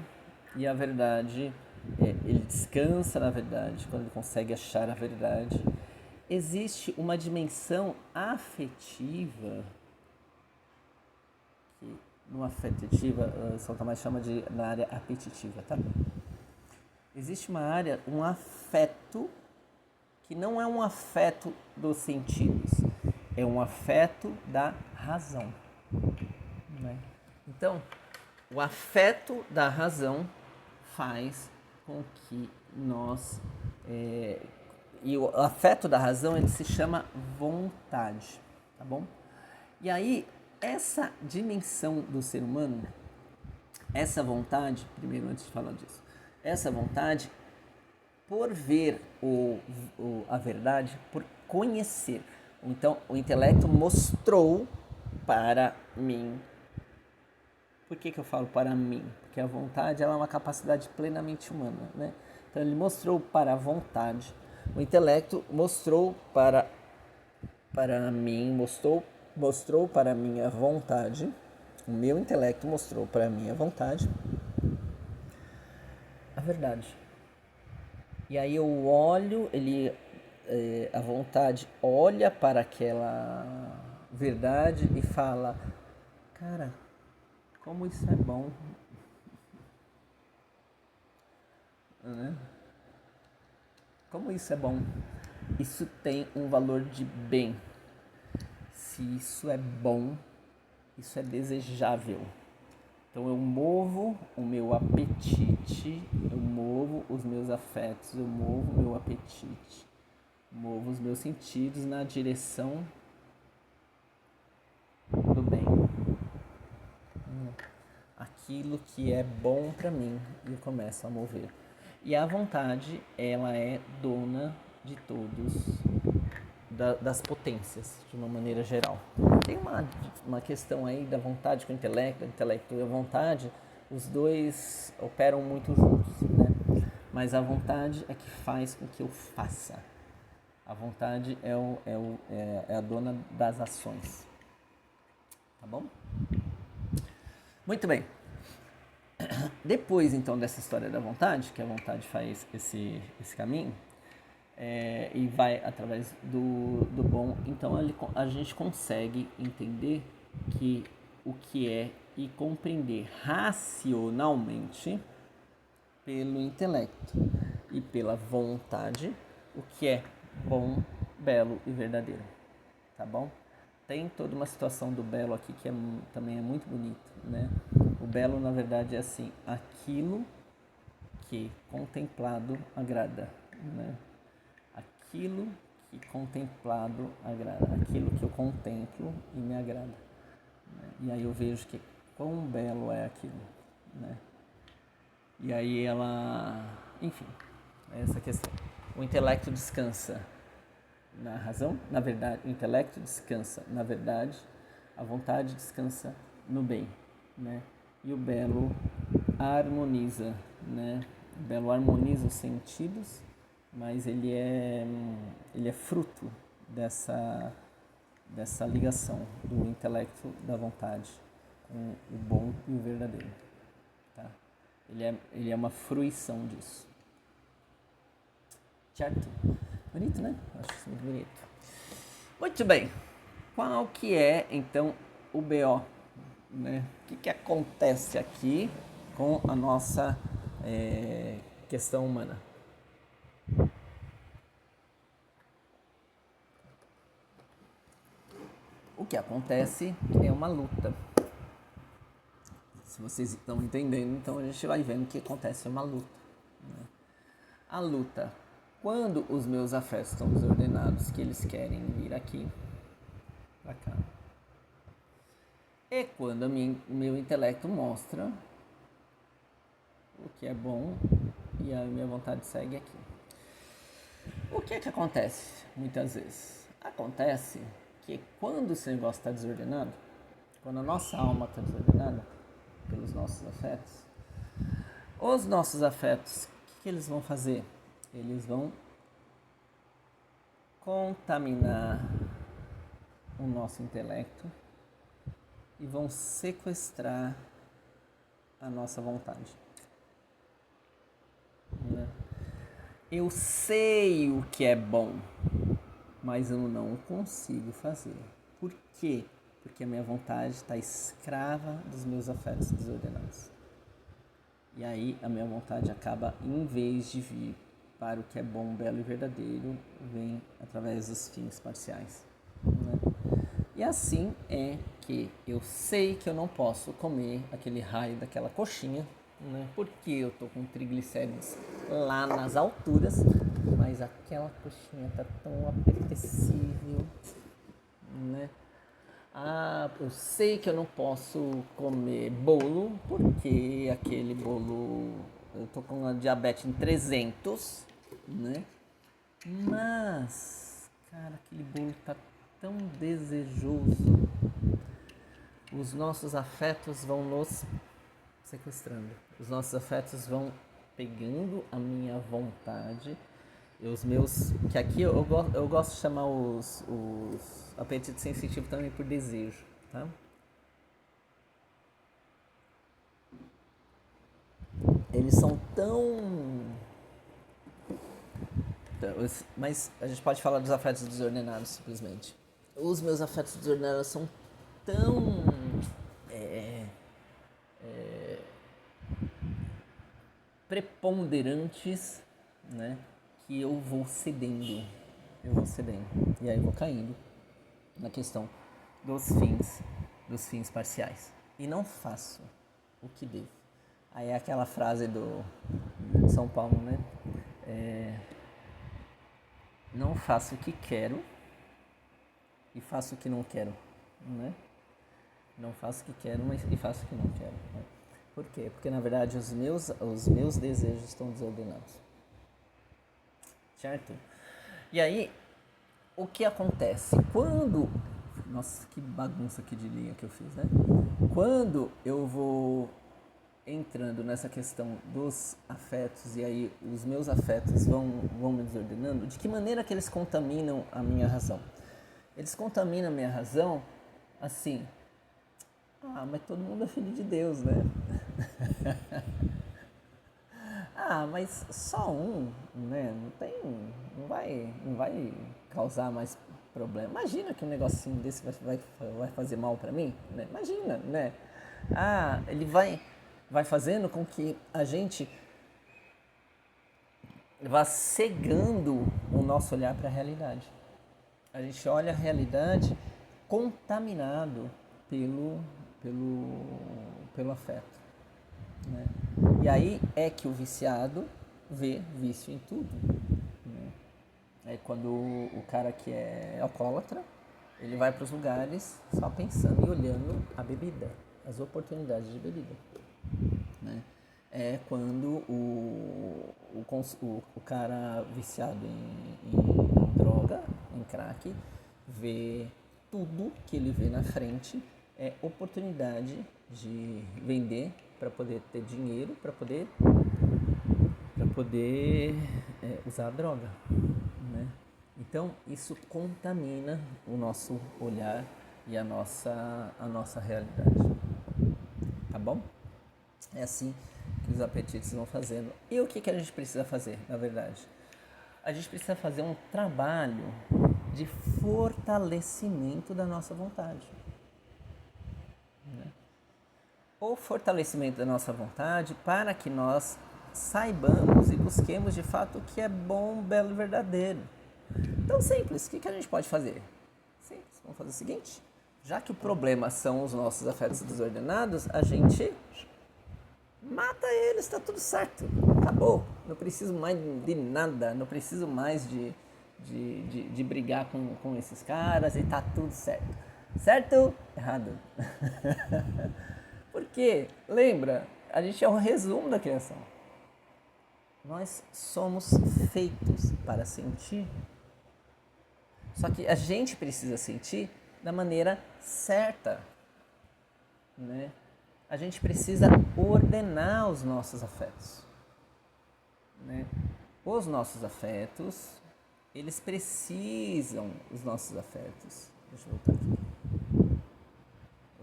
Speaker 1: e a verdade, ele descansa na verdade, quando ele consegue achar a verdade, existe uma dimensão afetiva, que no afetiva, São Tomás chama de na área apetitiva, tá? Existe uma área, um afeto, que não é um afeto dos sentidos, é um afeto da razão. Né? Então, o afeto da razão faz com que nós... e o afeto da razão, ele se chama vontade, tá bom? E aí, essa dimensão do ser humano, essa vontade, primeiro antes de falar disso, essa vontade, por ver a verdade, por conhecer. Então, o intelecto mostrou para mim. Por que eu falo para mim? Porque a vontade ela é uma capacidade plenamente humana, né? Então ele mostrou para a vontade, o intelecto mostrou para mim, mostrou para a minha vontade, o meu intelecto mostrou para a minha vontade a verdade. E aí eu olho, a vontade olha para aquela verdade e fala, cara, como isso é bom, né? Como isso é bom? Isso tem um valor de bem. Se isso é bom, isso é desejável. Então eu movo o meu apetite, eu movo os meus afetos, eu movo o meu apetite, movo os meus sentidos na direção do bem. Aquilo que é bom para mim, eu começo a mover. E a vontade, ela é dona de todos, das potências, de uma maneira geral. Tem uma questão aí da vontade com o intelecto e a vontade, os dois operam muito juntos, né? Mas a vontade é que faz com que eu faça. A vontade é a dona das ações. Tá bom? Muito bem. Depois, então, dessa história da vontade, que a vontade faz esse caminho, e vai através do bom, então a gente consegue entender que o que é e compreender racionalmente pelo intelecto e pela vontade o que é bom, belo e verdadeiro, tá bom? Tem toda uma situação do belo aqui que também é muito bonito, né? O belo, na verdade, é assim, aquilo que contemplado agrada, né? Aquilo que contemplado agrada, aquilo que eu contemplo e me agrada. Né? E aí eu vejo que quão belo é aquilo, né? E aí ela, enfim, é essa questão. O intelecto descansa na razão, na verdade, o intelecto descansa na verdade, a vontade descansa no bem, né? E o belo harmoniza, né? O belo harmoniza os sentidos, mas ele é fruto dessa ligação do intelecto da vontade com o bom e o verdadeiro, tá? Ele é uma fruição disso. Certo? Bonito, né? Acho isso muito bonito. Muito bem. Qual que é, então, o BO? Né? O que acontece aqui com a nossa questão humana? O que acontece é uma luta. Se vocês estão entendendo, então a gente vai vendo que acontece uma luta. Né? A luta, quando os meus afetos estão desordenados, que eles querem vir aqui, pra cá. E quando o meu intelecto mostra o que é bom e a minha vontade segue aqui. O que acontece muitas vezes? Acontece que quando esse negócio está desordenado, quando a nossa alma está desordenada pelos nossos afetos, os nossos afetos, o que eles vão fazer? Eles vão contaminar o nosso intelecto e vão sequestrar a nossa vontade. Né? Eu sei o que é bom, mas eu não consigo fazer. Por quê? Porque a minha vontade está escrava dos meus afetos desordenados. E aí a minha vontade acaba, em vez de vir para o que é bom, belo e verdadeiro, vem através dos fins parciais. Né? E assim é que eu sei que eu não posso comer aquele raio daquela coxinha, né? Porque eu tô com triglicéridos lá nas alturas, mas aquela coxinha tá tão apetecível, né? Eu sei que eu não posso comer bolo, porque aquele bolo, eu tô com a diabetes em 300, né? Mas, cara, aquele bolo tá tão desejoso. Os nossos afetos vão nos sequestrando. Os nossos afetos vão pegando a minha vontade. E os meus, que aqui eu gosto de chamar os apetites sensitivos também por desejo, tá? Eles são tão... Mas a gente pode falar dos afetos desordenados, simplesmente. Os meus afetos desordenados são tão... preponderantes, né? Que eu vou cedendo. E aí eu vou caindo na questão dos fins parciais. E não faço o que devo. Aí é aquela frase do São Paulo, né? Não faço o que quero e faço o que não quero, né? Não faço o que quero, mas e faço o que não quero. Né? Por quê? Porque na verdade os meus desejos estão desordenados. Certo? E aí, o que acontece? Quando... Nossa, que bagunça aqui de linha que eu fiz, né? Quando eu vou entrando nessa questão dos afetos e aí os meus afetos vão me desordenando, de que maneira que eles contaminam a minha razão? Eles contaminam a minha razão assim... mas todo mundo é filho de Deus, né? Mas só um, né? Não vai causar mais problema. Imagina que um negocinho desse vai fazer mal pra mim, né? Imagina, né? Ele vai fazendo com que a gente vá cegando o nosso olhar para a realidade. A gente olha a realidade contaminado pelo afeto. Né? E aí é que o viciado vê vício em tudo. Né? É quando o cara que é alcoólatra, ele vai para os lugares só pensando e olhando a bebida, as oportunidades de bebida. Né? É quando o cara viciado em droga, droga, em crack, vê tudo que ele vê na frente é oportunidade de vender para poder ter dinheiro, para poder usar a droga, né? Então isso contamina o nosso olhar e a nossa realidade, tá bom? É assim que os apetites vão fazendo. E o que a gente precisa fazer, na verdade? A gente precisa fazer um trabalho de fortalecimento da nossa vontade, né? O fortalecimento da nossa vontade para que nós saibamos e busquemos de fato o que é bom, belo e verdadeiro. Então, simples, o que a gente pode fazer? Simples, vamos fazer o seguinte: já que o problema são os nossos afetos desordenados, a gente mata eles, está tudo certo, acabou. Não preciso mais de nada, não preciso mais de brigar com esses caras e tá tudo certo. Certo? Errado. Porque, lembra, a gente é o resumo da criação. Nós somos feitos para sentir. Só que a gente precisa sentir da maneira certa, né? A gente precisa ordenar os nossos afetos, né? Os nossos afetos, eles precisam, os nossos afetos, deixa eu voltar aqui,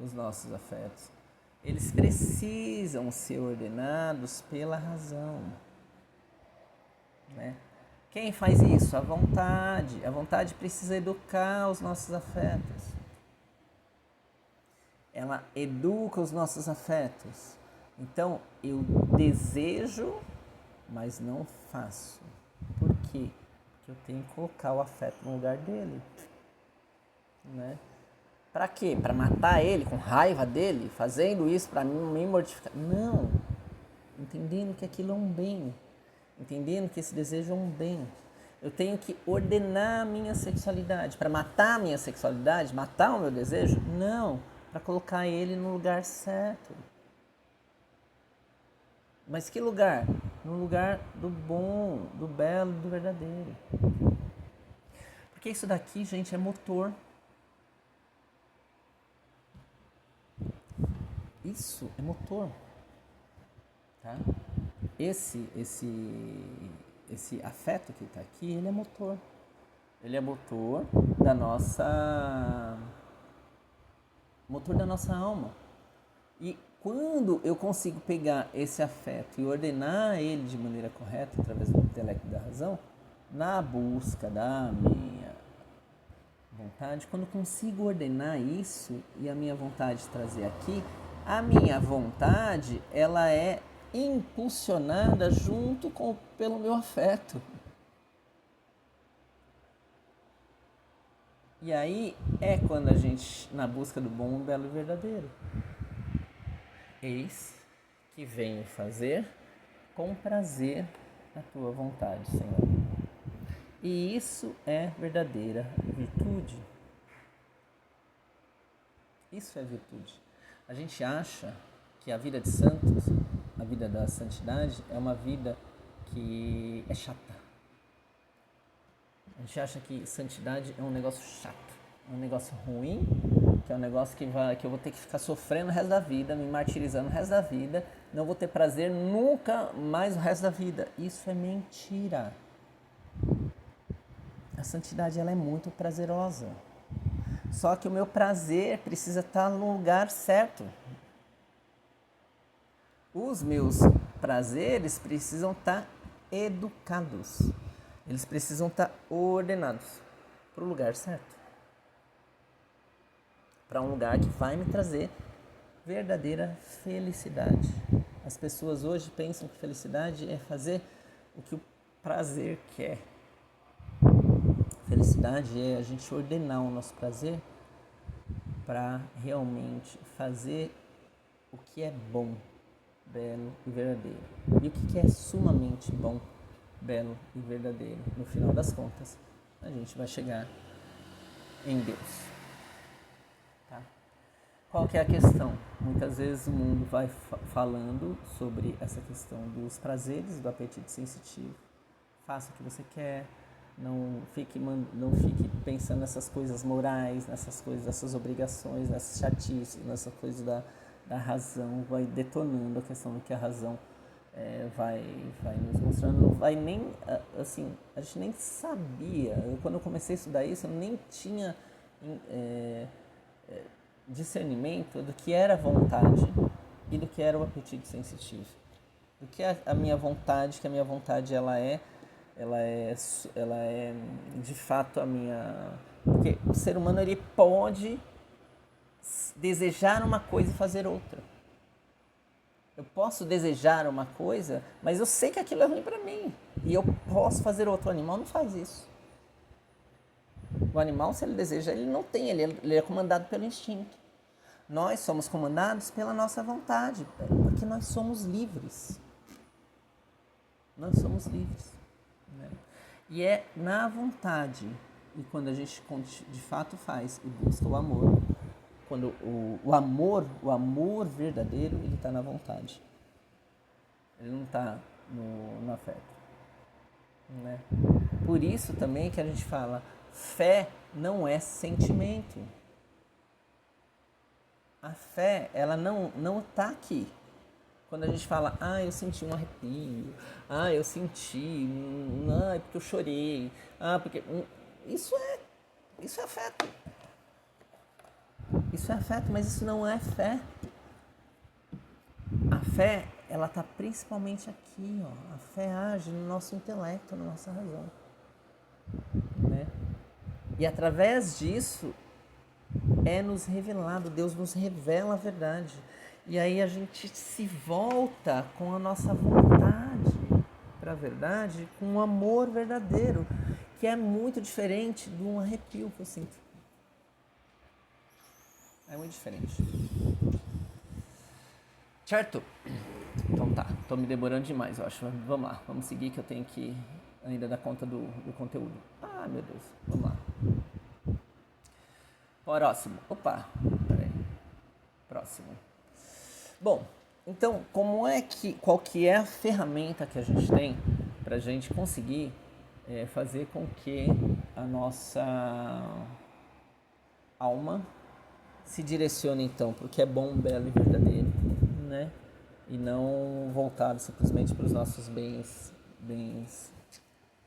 Speaker 1: os nossos afetos, eles precisam ser ordenados pela razão, né? Quem faz isso? A vontade precisa educar os nossos afetos. Ela educa os nossos afetos. Então, eu desejo, mas não faço. Por quê? Porque eu tenho que colocar o afeto no lugar dele, né? Para quê? Para matar ele com raiva dele, fazendo isso para me mortificar? Não. Entendendo que aquilo é um bem. Entendendo que esse desejo é um bem. Eu tenho que ordenar a minha sexualidade. Para matar a minha sexualidade, matar o meu desejo? Não. Para colocar ele no lugar certo. Mas que lugar? No lugar do bom, do belo, do verdadeiro. Porque isso daqui, gente, é motor. Isso é motor. Tá? Esse afeto que está aqui, ele é motor. Ele é motor da nossa alma. E quando eu consigo pegar esse afeto e ordenar ele de maneira correta, através do intelecto e da razão, na busca da minha vontade, quando eu consigo ordenar isso e a minha vontade trazer aqui, a minha vontade, ela é impulsionada junto pelo meu afeto. E aí é quando a gente, na busca do bom, belo e verdadeiro. Eis que venho fazer com prazer a tua vontade, Senhor. E isso é verdadeira virtude. Isso é virtude. A gente acha que a vida de santos, a vida da santidade, é uma vida que é chata. A gente acha que santidade é um negócio chato, é um negócio ruim, que é um negócio que eu vou ter que ficar sofrendo o resto da vida, me martirizando o resto da vida, não vou ter prazer nunca mais o resto da vida. Isso é mentira. A santidade, ela é muito prazerosa. Só que o meu prazer precisa estar no lugar certo. Os meus prazeres precisam estar educados. Eles precisam estar ordenados para o lugar certo. Para um lugar que vai me trazer verdadeira felicidade. As pessoas hoje pensam que felicidade é fazer o que o prazer quer. Felicidade é a gente ordenar o nosso prazer para realmente fazer o que é bom, belo e verdadeiro. E o que é sumamente bom, belo e verdadeiro? No final das contas, a gente vai chegar em Deus. Tá? Qual que é a questão? Muitas vezes o mundo vai falando sobre essa questão dos prazeres, do apetite sensitivo. Faça o que você quer, Não fique pensando nessas coisas morais, nessas coisas, nessas obrigações, nessas chatices, nessas coisas da razão. Vai detonando a questão do que a razão vai nos mostrando. Não vai nem, assim, a gente nem sabia. Quando eu comecei a estudar isso, eu nem tinha discernimento do que era vontade e do que era o apetite sensitivo. Do que a minha vontade, que a minha vontade ela é de fato a minha... Porque o ser humano ele pode desejar uma coisa e fazer outra. Eu posso desejar uma coisa, mas eu sei que aquilo é ruim para mim. E eu posso fazer outra. O animal não faz isso. O animal, se ele deseja, ele não tem. Ele é comandado pelo instinto. Nós somos comandados pela nossa vontade, porque nós somos livres. Nós somos livres. Né? E é na vontade, e quando a gente de fato faz e busca o amor, quando o amor verdadeiro, ele está na vontade. Ele não está no afeto. Né? Por isso também que a gente fala, fé não é sentimento. A fé, ela não está aqui. Quando a gente fala, eu senti um arrepio, eu senti, porque eu chorei, porque... Isso é afeto. Isso é afeto, mas isso não é fé. A fé, ela está principalmente aqui, ó. A fé age no nosso intelecto, na nossa razão. Né? E através disso, é nos revelado, Deus nos revela a verdade. E aí a gente se volta com a nossa vontade para a verdade, com um amor verdadeiro, que é muito diferente de um arrepio que eu sinto. É muito diferente. Certo? Então tá, tô me demorando demais, eu acho. Vamos lá, vamos seguir que eu tenho que ainda dar conta do conteúdo. Meu Deus, vamos lá. Próximo. Opa, peraí. Próximo. Bom, então, qual que é a ferramenta que a gente tem para a gente conseguir fazer com que a nossa alma se direcione então para o que é bom, belo e verdadeiro, né? E não voltado simplesmente para os nossos bens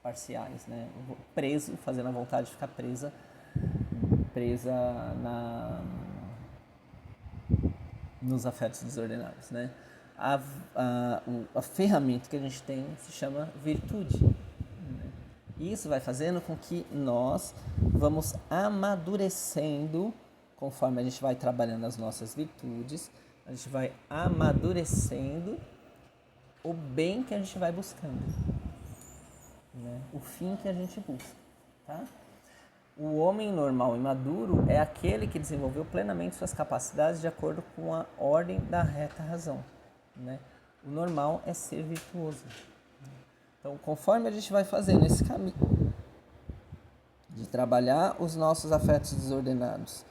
Speaker 1: parciais, né? Preso, fazendo a vontade de ficar presa nos afetos desordenados, né? A ferramenta que a gente tem se chama virtude. Né? E isso vai fazendo com que nós vamos amadurecendo, conforme a gente vai trabalhando as nossas virtudes, a gente vai amadurecendo o bem que a gente vai buscando, né? O fim que a gente busca, tá? O homem normal e maduro é aquele que desenvolveu plenamente suas capacidades de acordo com a ordem da reta razão. Né? O normal é ser virtuoso. Então, conforme a gente vai fazendo esse caminho de trabalhar os nossos afetos desordenados,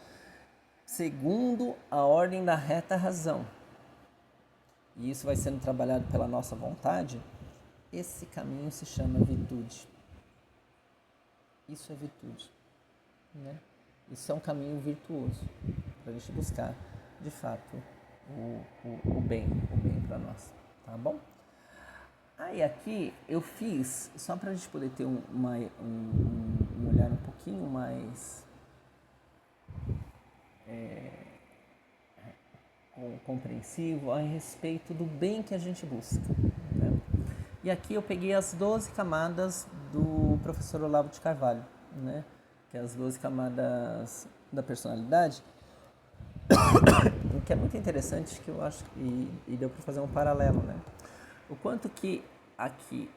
Speaker 1: segundo a ordem da reta razão, e isso vai sendo trabalhado pela nossa vontade, esse caminho se chama virtude. Isso é virtude. Né? Isso é um caminho virtuoso para a gente buscar de fato o bem para nós, tá bom? Aí aqui eu fiz só para a gente poder ter um olhar um pouquinho mais compreensivo a respeito do bem que a gente busca. Né? E aqui eu peguei as 12 camadas do professor Olavo de Carvalho, né? Que é as 12 camadas da personalidade, o que é muito interessante, que eu acho que e deu para fazer um paralelo, né? O quanto que aqui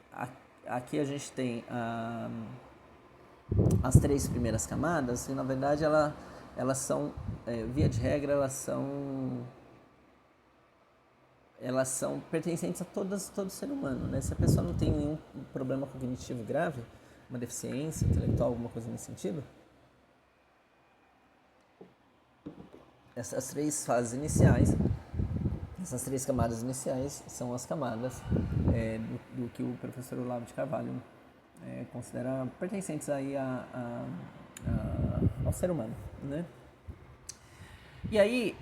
Speaker 1: a gente tem as 3 primeiras camadas, e na verdade elas são, via de regra, elas são pertencentes a todo ser humano, né? Se a pessoa não tem nenhum problema cognitivo grave, uma deficiência intelectual, alguma coisa nesse sentido, essas 3 fases iniciais, essas 3 camadas iniciais são as camadas do que o professor Olavo de Carvalho considera pertencentes aí ao ser humano, né? E aí,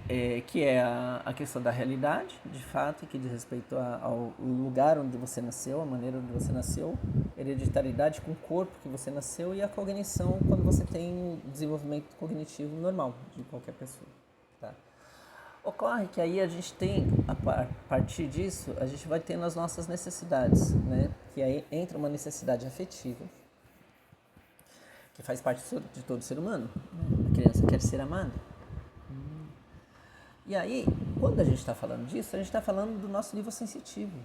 Speaker 1: que é a questão da realidade, de fato, que diz respeito ao lugar onde você nasceu, a maneira onde você nasceu, hereditariedade com o corpo que você nasceu e a cognição quando você tem o desenvolvimento cognitivo normal de qualquer pessoa, tá? Ocorre que aí a gente tem, a partir disso, a gente vai tendo as nossas necessidades, né? Que aí entra uma necessidade afetiva, que faz parte de todo ser humano, né? A criança quer ser amada. E aí, quando a gente está falando disso, a gente está falando do nosso nível sensitivo.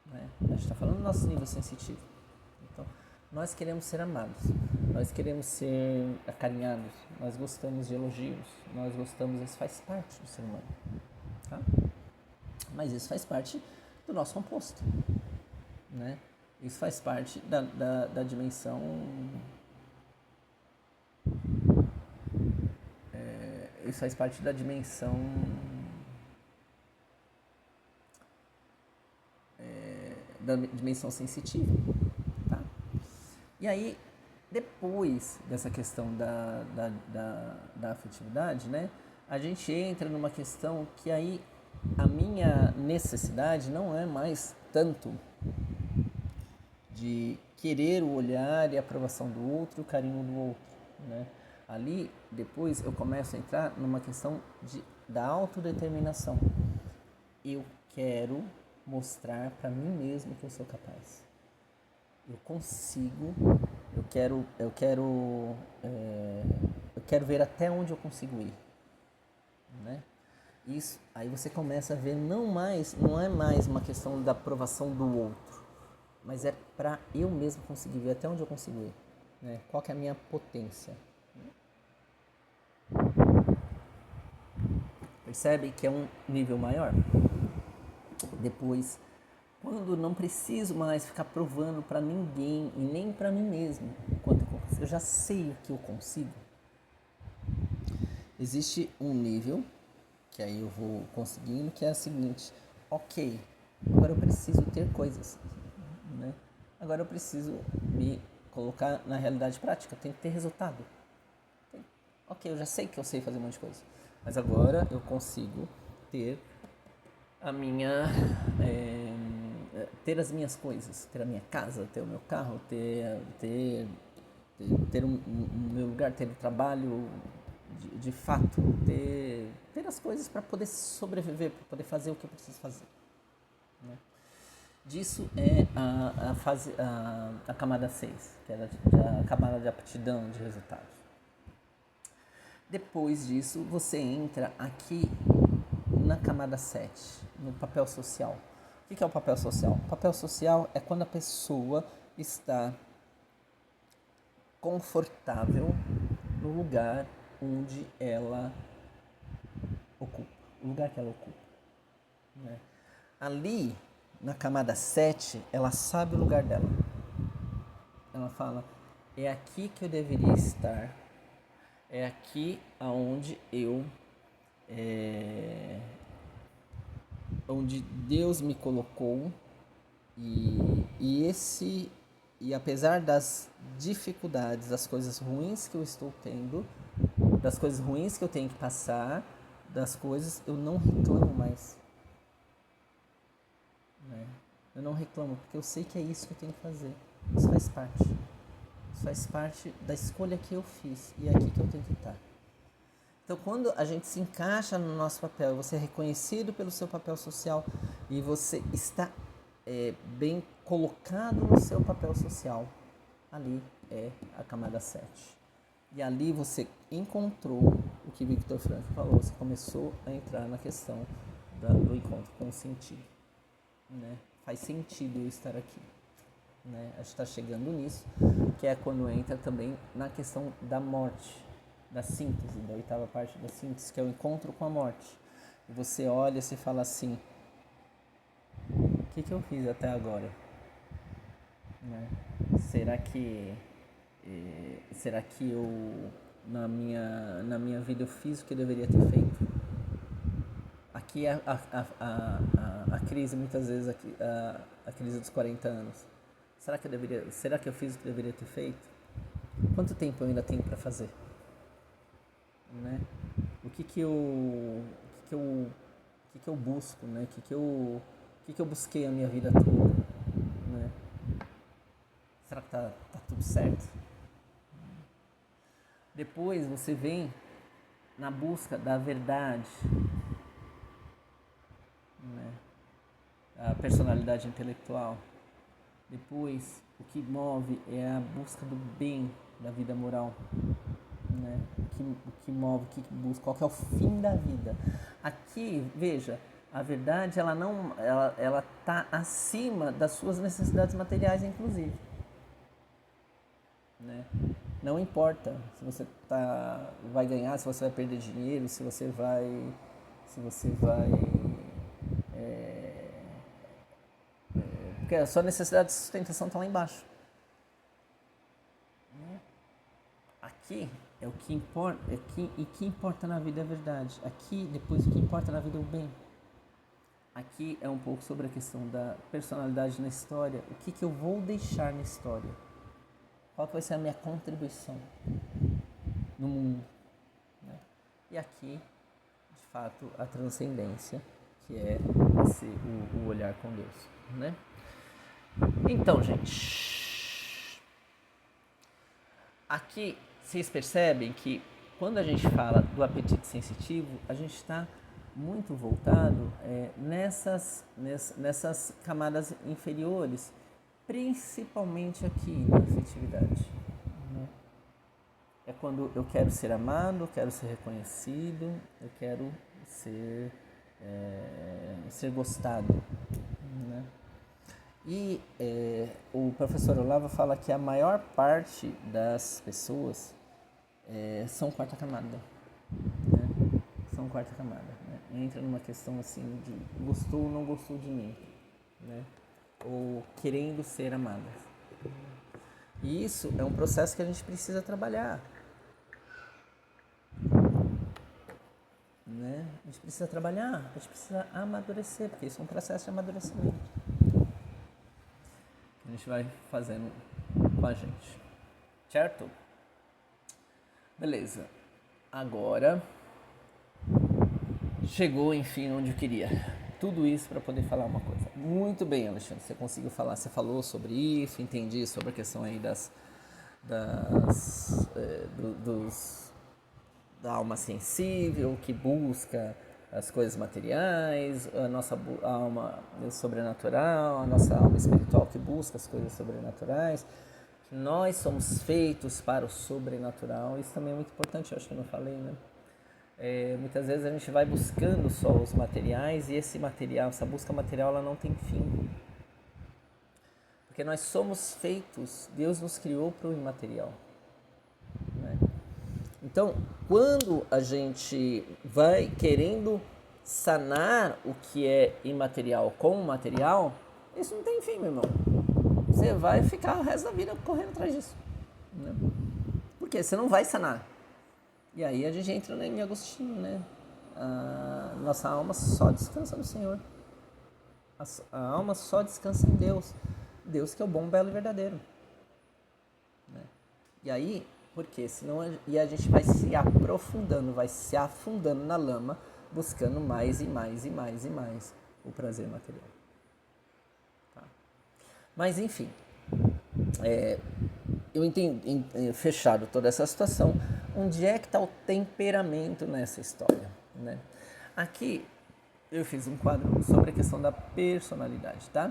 Speaker 1: Né? A gente está falando do nosso nível sensitivo. Então, nós queremos ser amados, nós queremos ser acarinhados, nós gostamos de elogios, nós gostamos, isso faz parte do ser humano. Tá? Mas isso faz parte do nosso composto. Né? Isso faz parte da dimensão... Isso faz parte da dimensão sensitiva, tá? E aí, depois dessa questão da afetividade, né, a gente entra numa questão que aí a minha necessidade não é mais tanto de querer o olhar e a aprovação do outro, o carinho do outro, né? Ali, depois, eu começo a entrar numa questão da autodeterminação. Eu quero mostrar para mim mesmo que eu sou capaz. Eu consigo, eu quero ver até onde eu consigo ir. Né? Isso, aí você começa a ver, não é mais uma questão da aprovação do outro, mas é para eu mesmo conseguir ver até onde eu consigo ir. Né? Qual que é a minha potência. Percebe que é um nível maior? Depois, quando não preciso mais ficar provando para ninguém e nem para mim mesmo quanto eu já sei o que eu consigo. Existe um nível que aí eu vou conseguindo, que é o seguinte: ok, agora eu preciso ter coisas, né? Agora eu preciso me colocar na realidade prática, tem que ter resultado. Ok, eu já sei que eu sei fazer um monte de coisa, mas agora eu consigo ter a minha ter as minhas coisas, ter a minha casa, ter o meu carro, ter o meu lugar, ter o trabalho de fato, ter as coisas para poder sobreviver, para poder fazer o que eu preciso fazer. Né? Disso é a fase, a camada 6, que é a camada de aptidão de resultados. Depois disso, você entra aqui na camada 7, no papel social. O que é o papel social? O papel social é quando a pessoa está confortável no lugar onde ela ocupa, o lugar que ela ocupa. Né? Ali, na camada 7, ela sabe o lugar dela. Ela fala, é aqui que eu deveria estar, é aqui aonde onde Deus me colocou e apesar das dificuldades, das coisas ruins que eu estou tendo, das coisas ruins que eu tenho que passar, das coisas, eu não reclamo mais. Né? Eu não reclamo, porque eu sei que é isso que eu tenho que fazer. Isso faz parte. Isso faz parte da escolha que eu fiz e é aqui que eu tenho que estar. Então, quando a gente se encaixa no nosso papel, você é reconhecido pelo seu papel social e você está bem colocado no seu papel social, ali é a camada 7. E ali você encontrou o que Viktor Frankl falou, você começou a entrar na questão do encontro com o sentido. Né? Faz sentido eu estar aqui. Né? A gente está chegando nisso, que é quando entra também na questão da morte, da síntese, da oitava parte da síntese, que é o encontro com a morte. E você olha e se fala assim, o que eu fiz até agora? Né? Será que eu na minha vida eu fiz o que eu deveria ter feito? Aqui a crise muitas vezes aqueles dos 40 anos? Será que eu fiz o que deveria ter feito? Quanto tempo eu ainda tenho para fazer? Né? O que eu busco, né? O que eu busquei a minha vida toda, né? Será que tá tudo certo? Depois você vem na busca da verdade, né? A personalidade intelectual. Depois, o que move é a busca do bem da vida moral, né? O que move, o que busca, qual que é o fim da vida. Aqui, veja, a verdade ela está acima das suas necessidades materiais, inclusive, né? Não importa se você vai ganhar, se você vai perder dinheiro, porque a sua necessidade de sustentação está lá embaixo. Aqui é o que importa, e que importa na vida é a verdade. Aqui, depois, o que importa na vida é o bem. Aqui é um pouco sobre a questão da personalidade na história. O que eu vou deixar na história? Qual vai ser a minha contribuição no mundo? Né? E aqui, de fato, a transcendência, que é o olhar com Deus. Né? Então, gente, aqui vocês percebem que quando a gente fala do apetite sensitivo, a gente está muito voltado nessas camadas inferiores, principalmente aqui na afetividade. Né? É quando eu quero ser amado, eu quero ser reconhecido, eu quero ser gostado. Né? E o professor Olavo fala que a maior parte das pessoas são quarta camada. Né? São quarta camada. Né? Entra numa questão assim de gostou ou não gostou de mim. Né? Ou querendo ser amadas. E isso é um processo que a gente precisa trabalhar. Né? A gente precisa trabalhar, a gente precisa amadurecer, porque isso é um processo de amadurecimento. A gente vai fazendo com a gente. Certo? Beleza. Agora chegou, enfim, onde eu queria. Tudo isso para poder falar uma coisa. Muito bem, Alexandre, você conseguiu falar, você falou sobre isso, entendi sobre a questão aí da alma sensível, que busca as coisas materiais, a nossa alma sobrenatural, a nossa alma espiritual que busca as coisas sobrenaturais. Nós somos feitos para o sobrenatural. Isso também é muito importante, eu acho que eu não falei, né? Muitas vezes a gente vai buscando só os materiais e essa busca material, ela não tem fim. Porque nós somos feitos, Deus nos criou para o imaterial. Né? Então, quando a gente vai querendo sanar o que é imaterial com o material, isso não tem fim, meu irmão. Você vai ficar o resto da vida correndo atrás disso. Né? Porque você não vai sanar. E aí a gente entra em Agostinho, né? A nossa alma só descansa no Senhor. A alma só descansa em Deus. Deus que é o bom, belo e verdadeiro. Né? E aí, por quê? Senão a gente vai se aprofundando, vai se afundando na lama, buscando mais e mais e mais e mais o prazer material. Tá? Mas enfim, eu entendi, fechado toda essa situação, onde é que está o temperamento nessa história? Né? Aqui eu fiz um quadro sobre a questão da personalidade, tá?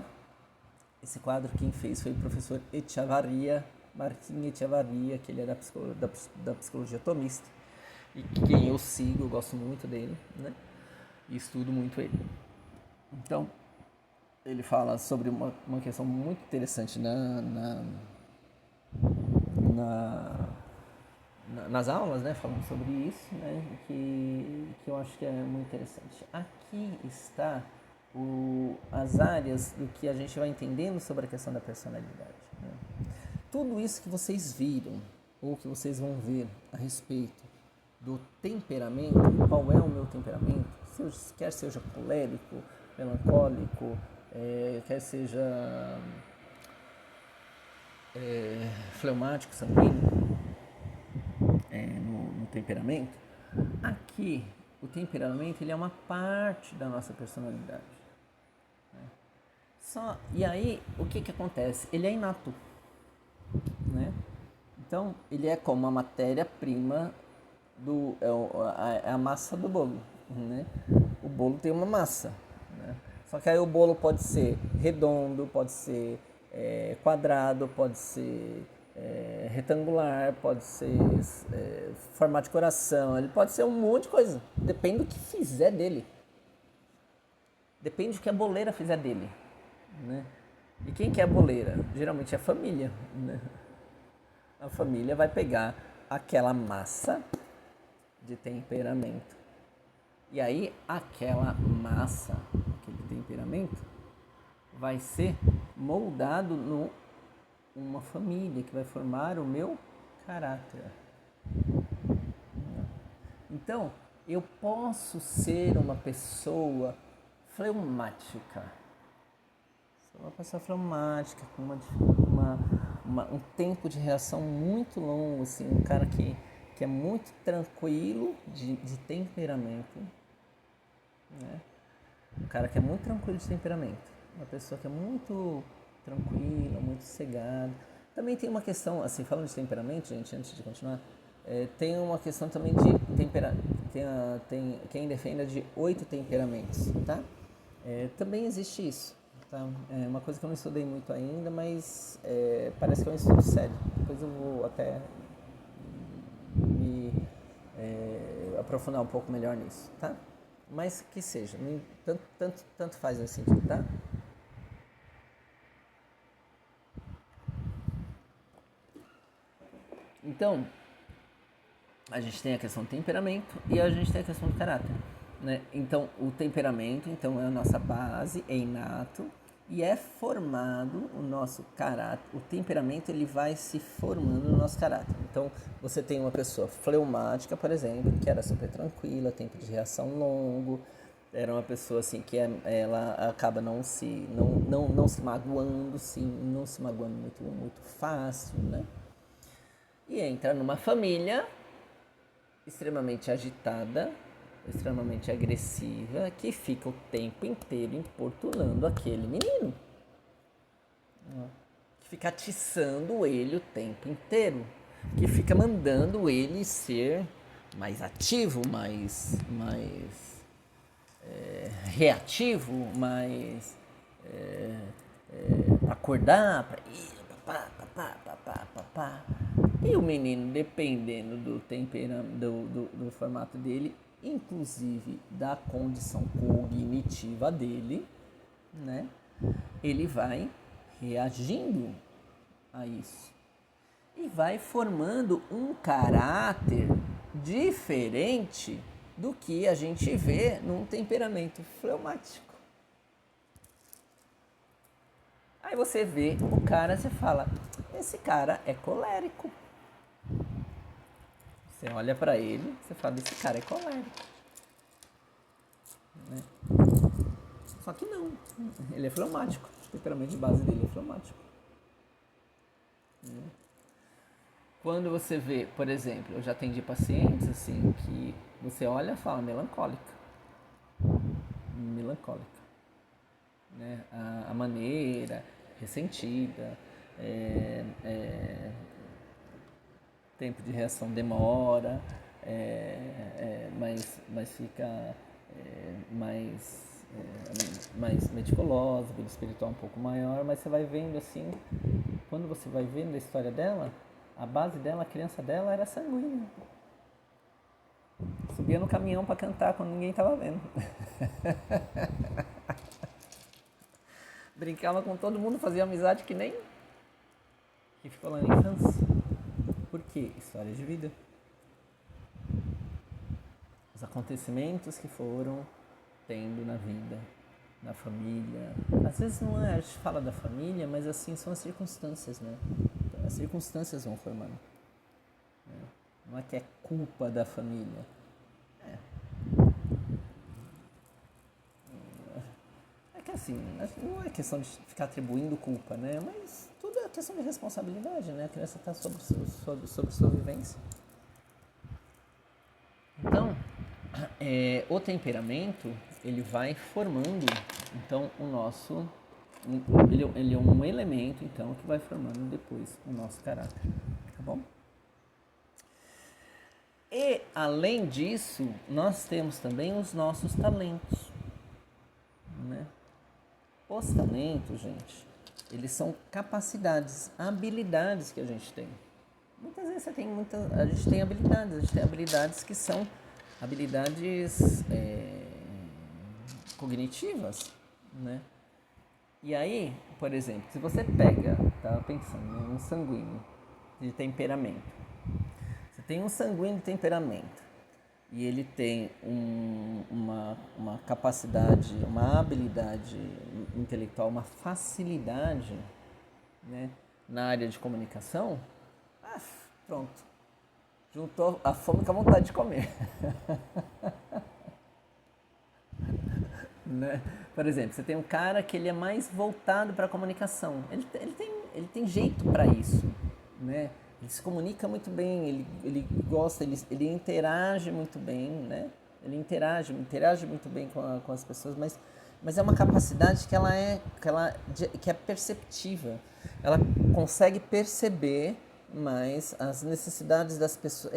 Speaker 1: Esse quadro quem fez foi o professor Echevarria, Martim Echevarria, que ele é da psicologia tomista, e quem eu sigo, eu gosto muito dele, né? E estudo muito ele. Então, ele fala sobre uma questão muito interessante nas aulas, né, falando sobre isso, né, que eu acho que é muito interessante. Aqui está as áreas do que a gente vai entendendo sobre a questão da personalidade. Né? Tudo isso que vocês viram, ou que vocês vão ver a respeito do temperamento, qual é o meu temperamento, quer seja colérico, melancólico, quer seja fleumático, sanguíneo, no temperamento, aqui o temperamento ele é uma parte da nossa personalidade. E aí, o que acontece? Ele é inato, né? Então, ele é como a matéria-prima é a massa do bolo, né? O bolo tem uma massa, né? Só que aí o bolo pode ser redondo, pode ser quadrado, pode ser retangular, pode ser formato de coração, ele pode ser um monte de coisa, depende do que fizer dele. Depende do que a boleira fizer dele, né? E quem que é a boleira? Geralmente é a família, né? A família vai pegar aquela massa de temperamento. E aí aquela massa, aquele temperamento, vai ser moldado numa família que vai formar o meu caráter. Então, eu posso ser uma pessoa fleumática. Sou uma pessoa fleumática, com um tempo de reação muito longo, assim, um cara que é muito tranquilo de temperamento, né? Um cara que é muito tranquilo de temperamento, uma pessoa que é muito tranquila, muito sossegada. Também tem uma questão, assim, falando de temperamento, gente, antes de continuar, tem uma questão também de temperamento. Tem quem defenda de 8 temperamentos, tá? Também existe isso, tá? É uma coisa que eu não estudei muito ainda, mas parece que é um estudo sério. Depois eu vou até me aprofundar um pouco melhor nisso, tá? Mas que seja, tanto faz nesse sentido, tá? Então, a gente tem a questão do temperamento e a gente tem a questão do caráter, né? Então, o temperamento é a nossa base, é inato e é formado o nosso caráter. O temperamento ele vai se formando no nosso caráter. Então, você tem uma pessoa fleumática, por exemplo, que era super tranquila, tempo de reação longo, era uma pessoa assim que ela acaba não se magoando, não se magoando muito fácil, né? E entra numa família extremamente agitada, extremamente agressiva, que fica o tempo inteiro importunando aquele menino. Que fica atiçando ele o tempo inteiro. Que fica mandando ele ser mais ativo, mais reativo, mais acordar, para ir, papá. E o menino, dependendo do temperamento, do formato dele, inclusive da condição cognitiva dele, né? Ele vai reagindo a isso e vai formando um caráter diferente do que a gente vê num temperamento fleumático. Aí você vê o cara, você fala, esse cara é colérico. Você olha pra ele, você fala, esse cara é colérico. Né? Só que não, ele é fleumático. O temperamento de base dele é fleumático. Quando você vê, por exemplo, eu já atendi pacientes assim que você olha e fala melancólica. Né? A maneira, ressentida, tempo de reação demora, mas fica mais meticulosa, vida espiritual um pouco maior, mas você vai vendo assim, quando você vai vendo a história dela, a base dela, a criança dela era sanguínea. Subia no caminhão para cantar quando ninguém estava vendo. Brincava com todo mundo, fazia amizade que nem que ficou lá na infância. Por quê? História de vida. Os acontecimentos que foram tendo na vida, na família. Às vezes não é, a gente fala da família, mas assim são as circunstâncias, né? Então, as circunstâncias vão formando. Não é que é culpa da família. assim, não é questão de ficar atribuindo culpa, né? Mas tudo é questão de responsabilidade, né? A criança está sobre sua vivência. Então, o temperamento, ele vai formando, então, o nosso... Ele é um elemento, então, que vai formando depois o nosso caráter, tá bom? E, além disso, nós temos também os nossos talentos, né? Os talentos, gente, eles são capacidades, habilidades que a gente tem. Muitas vezes a gente tem habilidades que são habilidades cognitivas, né? E aí, por exemplo, se você pega, estava pensando, né, um sanguíneo de temperamento. Você tem um sanguíneo de temperamento e ele tem uma capacidade, uma habilidade intelectual, uma facilidade, né, na área de comunicação, pronto. Juntou a fome com a vontade de comer. Né? Por exemplo, você tem um cara que ele é mais voltado para a comunicação. Ele tem jeito para isso, né? Ele se comunica muito bem, ele gosta, ele interage muito bem, né? Ele interage muito bem com as pessoas, mas é uma capacidade que é perceptiva. Ela consegue perceber mais as necessidades das pessoas.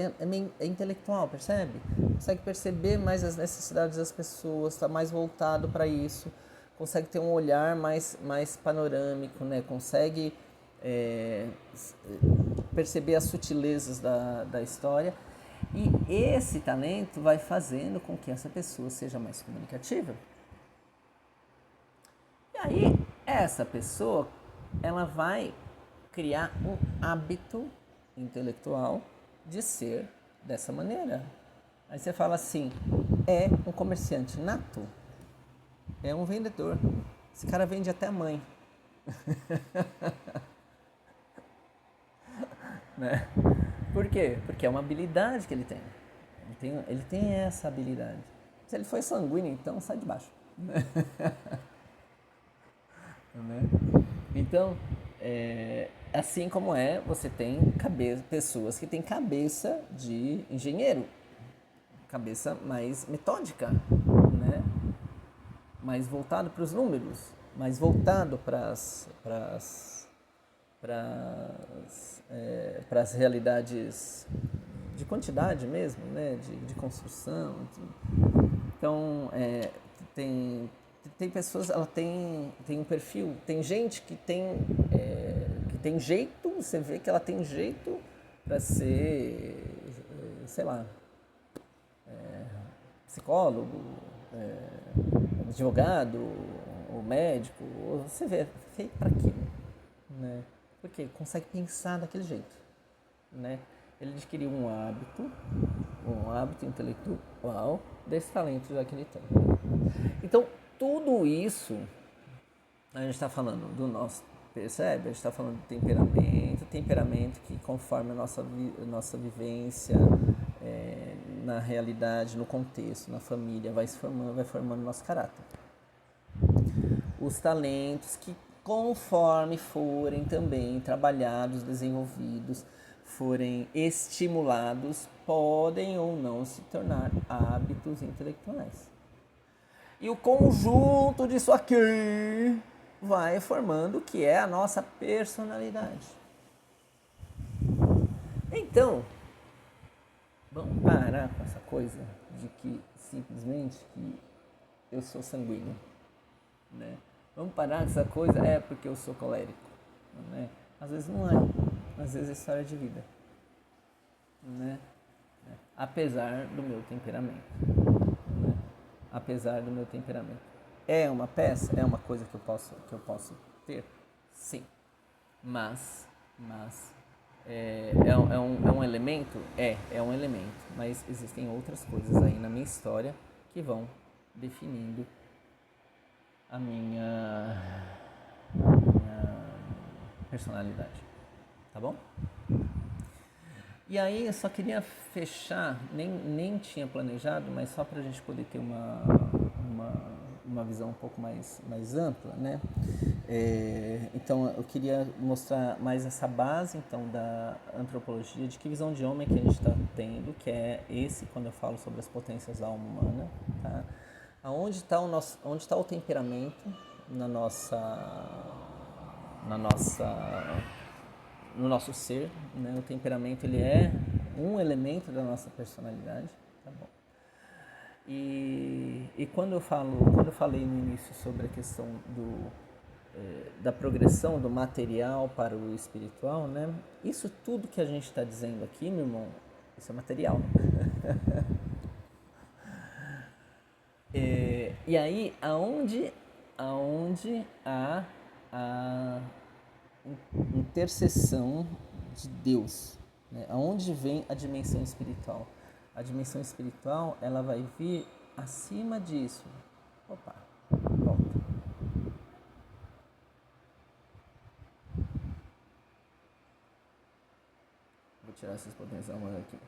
Speaker 1: É intelectual, percebe? Consegue perceber mais as necessidades das pessoas, está mais voltado para isso, consegue ter um olhar mais panorâmico, né? Consegue perceber as sutilezas da história. E esse talento vai fazendo com que essa pessoa seja mais comunicativa. E aí, essa pessoa, ela vai criar um hábito intelectual de ser dessa maneira. Aí você fala assim, é um comerciante nato, é um vendedor. Esse cara vende até a mãe. Né? Por quê? Porque é uma habilidade que ele tem. Ele tem essa habilidade. Se ele foi sanguíneo, então sai de baixo. Né? Então, assim como você tem pessoas que têm cabeça de engenheiro, cabeça mais metódica, né? Mais voltado para os números, mais voltado para as realidades de quantidade mesmo, né? De construção. Então, tem pessoas, ela tem um perfil, tem gente que tem jeito, você vê que ela tem jeito para ser, sei lá, psicólogo, advogado, ou médico, você vê, feito para aquilo, né? Porque consegue pensar daquele jeito, né? Ele adquiriu um hábito intelectual desse talento já que ele tem. Então, tudo isso, a gente está falando do nosso, percebe? A gente está falando de temperamento que conforme a nossa vivência, na realidade, no contexto, na família, vai formando nosso caráter. Os talentos que conforme forem também trabalhados, desenvolvidos, forem estimulados, podem ou não se tornar hábitos intelectuais. E o conjunto disso aqui vai formando o que é a nossa personalidade. Então, vamos parar com essa coisa de que simplesmente que eu sou sanguíneo, né? Vamos parar com essa coisa, porque eu sou colérico, né? Às vezes não é, às vezes é história de vida, né? Apesar do meu temperamento, né? Apesar do meu temperamento. É uma peça? É uma coisa que eu posso ter? Sim. Mas é um elemento? É um elemento. Mas existem outras coisas aí na minha história que vão definindo a minha personalidade. Tá bom? E aí eu só queria fechar, nem tinha planejado, mas só para a gente poder ter uma visão um pouco mais ampla, né? Então eu queria mostrar mais essa base então da antropologia, de que visão de homem que a gente está tendo, que é esse, quando eu falo sobre as potências da alma humana, tá? Onde está o temperamento no nosso ser, né? O temperamento ele é um elemento da nossa personalidade, tá bom? E quando eu falei no início sobre a questão da progressão do material para o espiritual, né? Isso tudo que a gente está dizendo aqui, meu irmão, isso é material. E aí, aonde há a intercessão de Deus, né? Aonde vem a dimensão espiritual? A dimensão espiritual, ela vai vir acima disso. Opa, volta. Vou tirar essas potências aqui.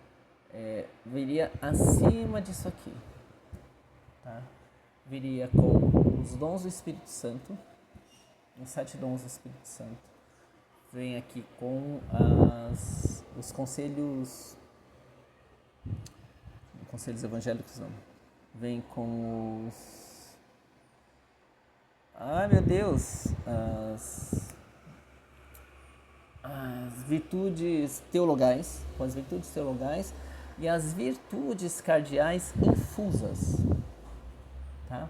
Speaker 1: Viria acima disso aqui, tá? Viria com os dons do Espírito Santo, os 7 dons do Espírito Santo. Vem aqui com os conselhos evangélicos, não. Vem com os... Ai, meu Deus! As virtudes teologais, com as virtudes teologais e as virtudes cardeais infusas, tá?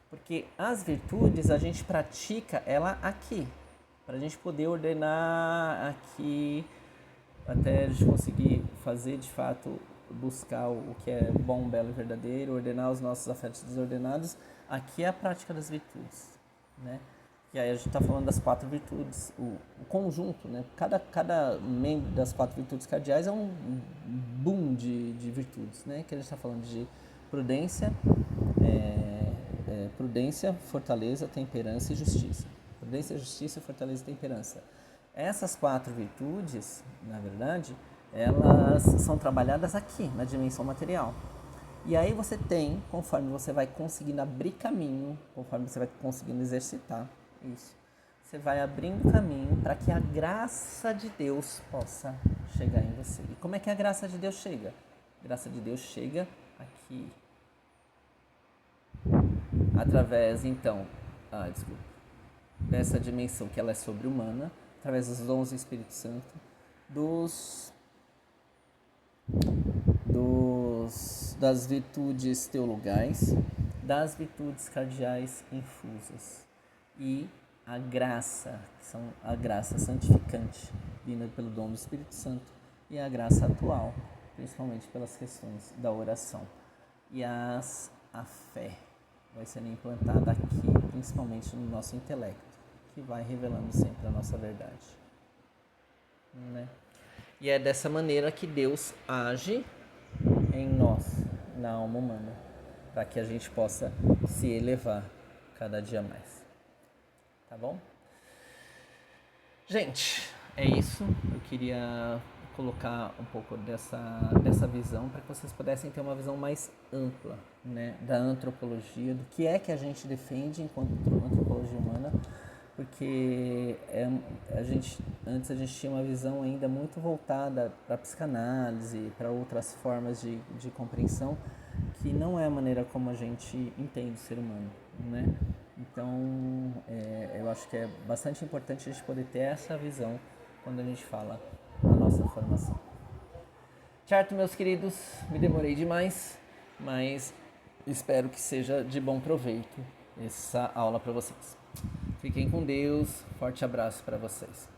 Speaker 1: Porque as virtudes a gente pratica ela aqui, para a gente poder ordenar aqui, até a gente conseguir fazer de fato, buscar o que é bom, belo e verdadeiro, ordenar os nossos afetos desordenados. Aqui é a prática das virtudes, né? E aí a gente está falando das 4 virtudes, o conjunto, né? Cada membro das 4 virtudes cardeais é um boom de virtudes, né? Que a gente está falando de prudência, prudência, fortaleza, temperança e justiça. Prudência, justiça, fortaleza e temperança. Essas 4 virtudes, na verdade, elas são trabalhadas aqui, na dimensão material. E aí você tem, conforme você vai conseguindo abrir caminho, conforme você vai conseguindo exercitar isso, você vai abrindo caminho para que a graça de Deus possa chegar em você. E como é que a graça de Deus chega? A graça de Deus chega aqui. Através, então, dessa dimensão que ela é sobre-humana, através dos dons do Espírito Santo, das virtudes teologais, das virtudes cardeais infusas e a graça, que são a graça santificante, vinda pelo dom do Espírito Santo, e a graça atual, principalmente pelas questões da oração. E a fé vai sendo implantada aqui, principalmente no nosso intelecto, que vai revelando sempre a nossa verdade, né? E é dessa maneira que Deus age em nós, na alma humana, para que a gente possa se elevar cada dia mais. Tá bom? Gente, é isso. Eu queria colocar um pouco dessa visão para que vocês pudessem ter uma visão mais ampla, né, da antropologia, do que é que a gente defende enquanto antropologia humana, porque antes a gente tinha uma visão ainda muito voltada para a psicanálise, para outras formas de compreensão, que não é a maneira como a gente entende o ser humano, né? Então, eu acho que é bastante importante a gente poder ter essa visão quando a gente fala da nossa formação. Certo, meus queridos? Me demorei demais, mas espero que seja de bom proveito essa aula para vocês. Fiquem com Deus, forte abraço para vocês.